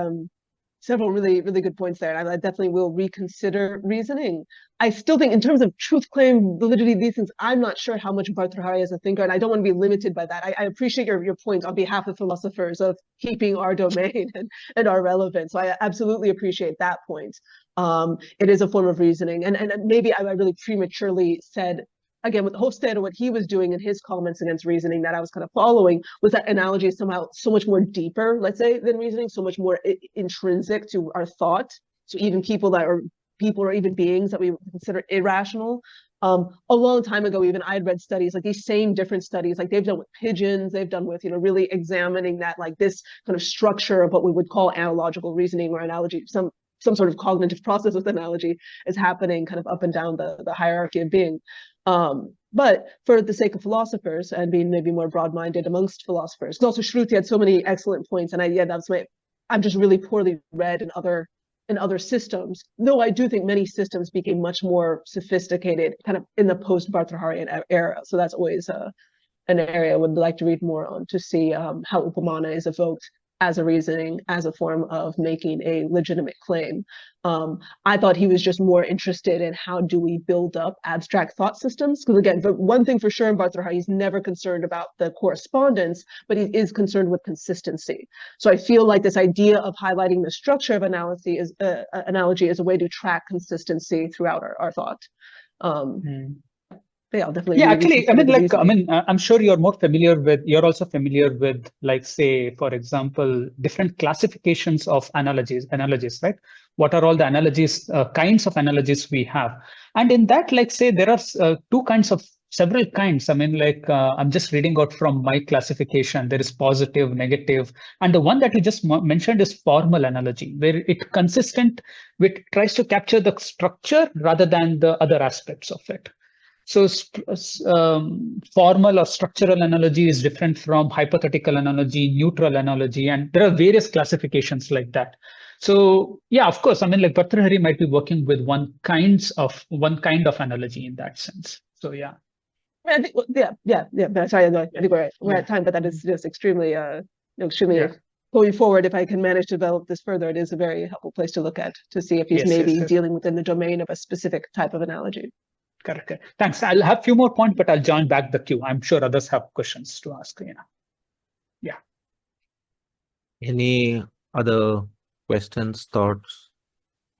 several really, really good points there. And I definitely will reconsider reasoning. I still think in terms of truth claim, validity, these things, I'm not sure how much Bhartṛhari is a thinker, and I don't want to be limited by that. I appreciate your point on behalf of philosophers of keeping our domain and our relevance. So I absolutely appreciate that point. It is a form of reasoning. And maybe I really prematurely said, again, with Hofstede, what he was doing in his comments against reasoning that I was kind of following was that analogy is somehow so much more deeper, let's say, than reasoning, so much more intrinsic to our thought. So even people or even beings that we consider irrational. A long time ago, even I had read studies, like these same different studies, like they've done with pigeons, they've done with, really examining that, like this kind of structure of what we would call analogical reasoning or analogy, some sort of cognitive process with analogy is happening kind of up and down the hierarchy of being. But for the sake of philosophers and being maybe more broad-minded amongst philosophers, because also Shruti had so many excellent points, and I'm just really poorly read in other systems. Though I do think many systems became much more sophisticated kind of in the post-Bhartṛharian era. So that's always an area I would like to read more on to see how Upamāna is evoked as a reasoning, as a form of making a legitimate claim. I thought he was just more interested in how do we build up abstract thought systems? Because again, the one thing for sure in Bhartṛhari, he's never concerned about the correspondence, but he is concerned with consistency. So I feel like this idea of highlighting the structure of analogy is a way to track consistency throughout our thought. Yeah, I'll definitely. Yeah, actually, I'm sure you're also familiar with, like, say, for example, different classifications of analogies, right? What are all the analogies, kinds of analogies we have? And in that, like, say, there are several kinds. I'm just reading out from my classification. There is positive, negative, and the one that you just mentioned is formal analogy, where it tries to capture the structure rather than the other aspects of it. So formal or structural analogy is different from hypothetical analogy, neutral analogy, and there are various classifications like that. So yeah, of course, Bhartṛhari might be working with one kind of analogy in that sense. So yeah. I think, sorry, I think we're at time, but that is just extremely, going forward. If I can manage to develop this further, it is a very helpful place to look at to see if he's dealing within the domain of a specific type of analogy. Correct. Thanks. I'll have a few more points, but I'll join back the queue. I'm sure others have questions to ask. Yeah. Any other questions, thoughts?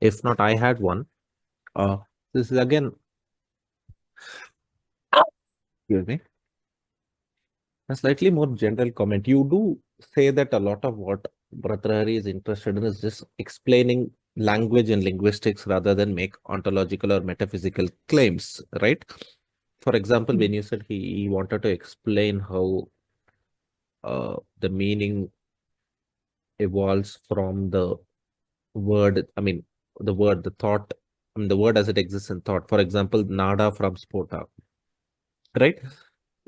If not, I had one. This is again, excuse me, a slightly more general comment. You do say that a lot of what Bhartṛhari is interested in is just explaining language and linguistics rather than make ontological or metaphysical claims, right? For example, when you said he wanted to explain how the meaning evolves from the word, the thought, the word as it exists in thought. For example, nada from spota, right?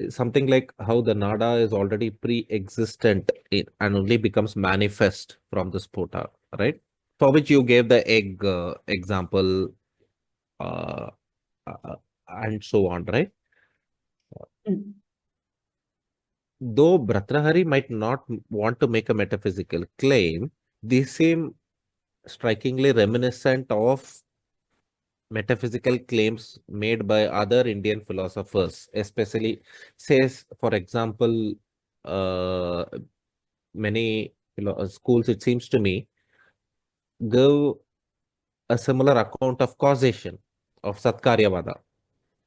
Something like how the nada is already pre-existent and only becomes manifest from the spota, right? For which you gave the egg example and so on, right? Though Bhartṛhari might not want to make a metaphysical claim, they seem strikingly reminiscent of metaphysical claims made by other Indian philosophers, especially, says, for example, many schools, it seems to me, give a similar account of causation of Satkaryavada,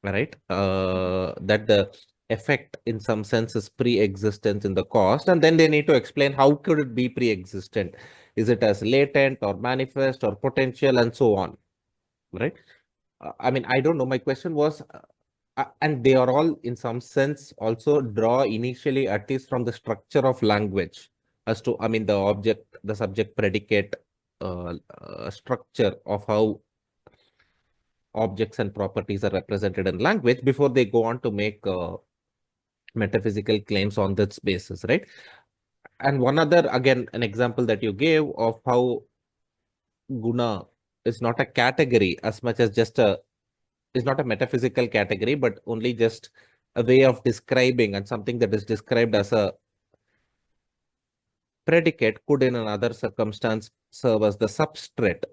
right? That the effect in some sense is pre-existent in the cause, and then they need to explain how could it be pre-existent. Is it as latent or manifest or potential and so on, right? I don't know. My question was, and they are all in some sense also draw initially at least from the structure of language as to, the object, the subject predicate structure of how objects and properties are represented in language before they go on to make metaphysical claims on this basis, right? And one other, again, an example that you gave of how guna is not a category as much as just is not a metaphysical category, but only just a way of describing, and something that is described as a predicate could in another circumstance serve as the substrate,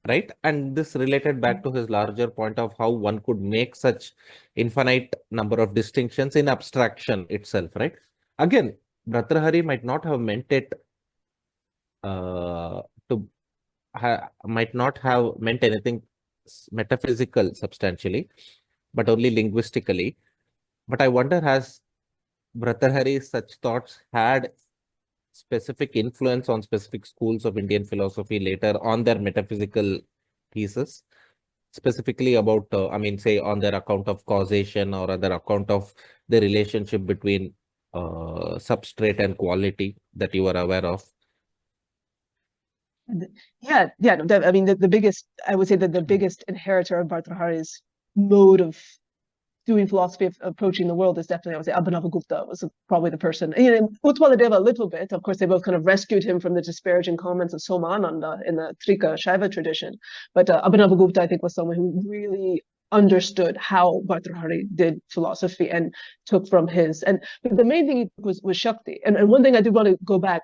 right? And this related back to his larger point of how one could make such infinite number of distinctions in abstraction itself, right? Again, Bhartṛhari might not have meant it might not have meant anything metaphysical substantially, but only linguistically. But I wonder, has Bhartṛhari's such thoughts had specific influence on specific schools of Indian philosophy later on their metaphysical thesis, specifically about, I mean, say on their account of causation or other account of the relationship between substrate and quality that you are aware of? Yeah, no, I mean, the biggest, I would say that the biggest inheritor of Bhartṛhari's mode of doing philosophy, of approaching the world, is definitely, I would say, Abhinavagupta was probably the person. You know, Utpaladeva a little bit. Of course, they both kind of rescued him from the disparaging comments of Soma-Ananda in the Trika Shaiva tradition. But Abhinavagupta, I think, was someone who really understood how Bhartṛhari did philosophy and took from his. And the main thing was Shakti. And one thing I did want to go back,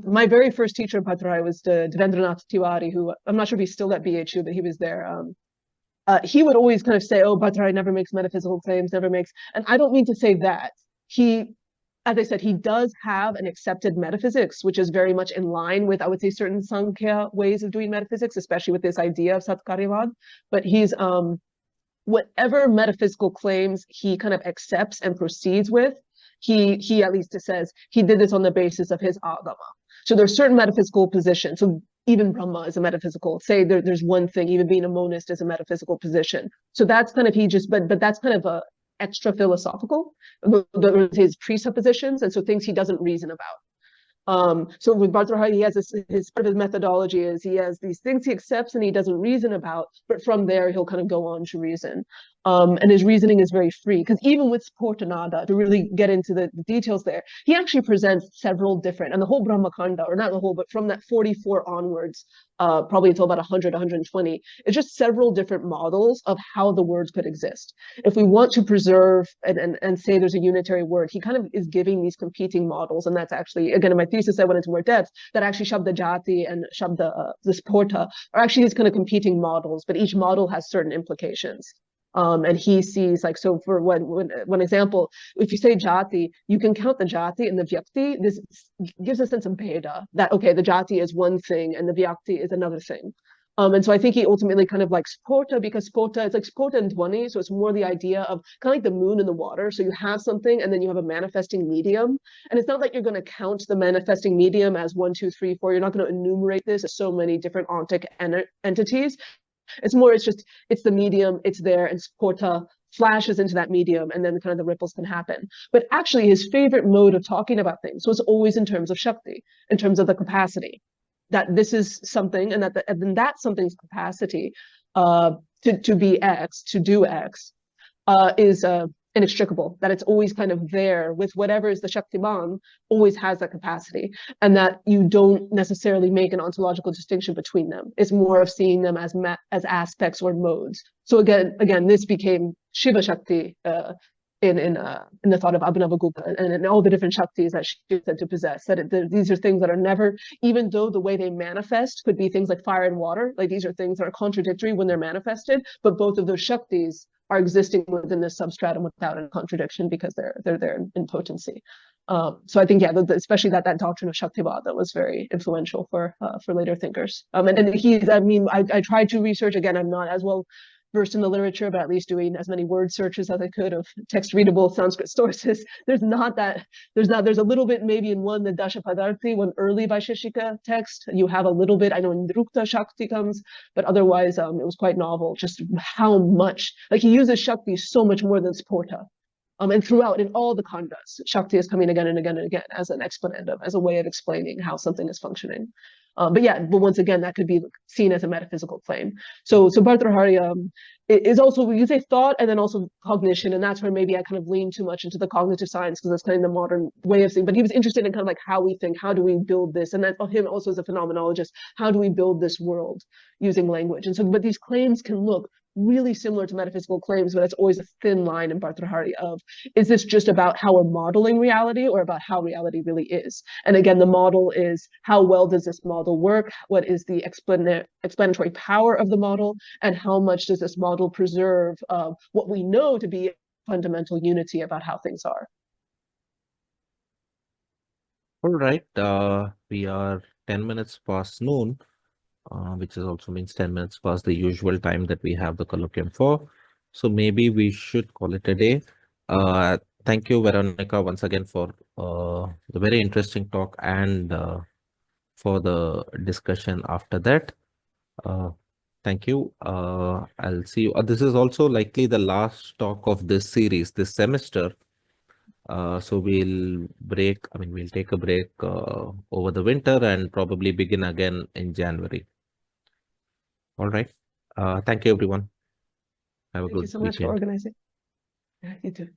my very first teacher in Bhartṛhari was Devendranath Tiwari, who I'm not sure if he's still at BHU, but he was there. He would always kind of say, oh, Bhartṛhari never makes metaphysical claims, never makes, and I don't mean to say that. He, as I said, he does have an accepted metaphysics, which is very much in line with, I would say, certain Sankhya ways of doing metaphysics, especially with this idea of Satkaryavad. But he's, whatever metaphysical claims he kind of accepts and proceeds with, he at least says he did this on the basis of his agama. So there's certain metaphysical positions. So even Brahma is a metaphysical. Say there's one thing, even being a monist is a metaphysical position. So that's kind of but that's kind of a extra philosophical, his presuppositions, and so things he doesn't reason about. So with Bhartṛhari, he has his part of his methodology is he has these things he accepts and he doesn't reason about, but from there he'll kind of go on to reason. And his reasoning is very free, because even with Sportanada, to really get into the details there, he actually presents several different, and the whole Brahmakanda, or not the whole, but from that 44 onwards, probably until about 100, 120, it's just several different models of how the words could exist. If we want to preserve and say there's a unitary word, he kind of is giving these competing models, and that's actually, again, in my thesis, I went into more depth, that actually Śabda Jati and Śabda the Sporta are actually these kind of competing models, but each model has certain implications. And he sees, like, so for one example, if you say jati, you can count the jati and the vyakti. This gives a sense of bheda, that, okay, the jati is one thing and the vyakti is another thing. And so I think he ultimately kind of like sporta, because sporta, it's like sporta and dhvani, so it's more the idea of kind of like the moon and the water. So you have something and then you have a manifesting medium. And it's not like you're going to count the manifesting medium as 1, 2, 3, 4. You're not going to enumerate this as so many different ontic entities. It's more, it's the medium, it's there, and sporta flashes into that medium, and then kind of the ripples can happen. But actually his favorite mode of talking about things was always in terms of Shakti, in terms of the capacity, that this is something, and that something's capacity to be X, to do X, is inextricable, that it's always kind of there with whatever is the Shaktiman, always has that capacity, and that you don't necessarily make an ontological distinction between them. It's more of seeing them as aspects or modes. So again, this became Shiva Shakti in the thought of Abhinavagupta, and in all the different Shaktis that she is said to possess, that these are things that are never, even though the way they manifest could be things like fire and water, like these are things that are contradictory when they're manifested, but both of those Shaktis are existing within this substratum without a contradiction, because they're there in potency. So I think, yeah, especially that doctrine of Shaktivada was very influential for later thinkers. And he's, I mean, I tried to research, again, I'm not as well versed in the literature, but at least doing as many word searches as I could of text readable Sanskrit sources. There's a little bit maybe in one, the Dashapadarthi, one early Vaisheshika text. You have a little bit, I know in Nirukta Shakti comes, but otherwise it was quite novel, just how much, like he uses Shakti so much more than Sporta. And throughout, in all the khandas, Shakti is coming again and again and again as an explanandum, as a way of explaining how something is functioning. But once again, that could be seen as a metaphysical claim. So Bhartṛhari is also, we use a thought and then also cognition, and that's where maybe I kind of lean too much into the cognitive science, because that's kind of the modern way of seeing. But he was interested in kind of like how we think, how do we build this, and that him also as a phenomenologist, how do we build this world using language? And so, but these claims can look really similar to metaphysical claims, but it's always a thin line in Bhartṛhari of, is this just about how we're modeling reality or about how reality really is? And again, the model is, how well does this model work? What is the explanatory power of the model? And how much does this model preserve what we know to be fundamental unity about how things are? All right. We are 10 minutes past noon, which is also means 10 minutes past the usual time that we have the colloquium for. So maybe we should call it a day. Thank you, Veronica, once again for the very interesting talk and for the discussion after that. Thank you. I'll see you. This is also likely the last talk of this series this semester. So we'll take a break over the winter and probably begin again in January. All right. Thank you, everyone. Have a Thank you good so much for weekend. organizing. Yeah, you too.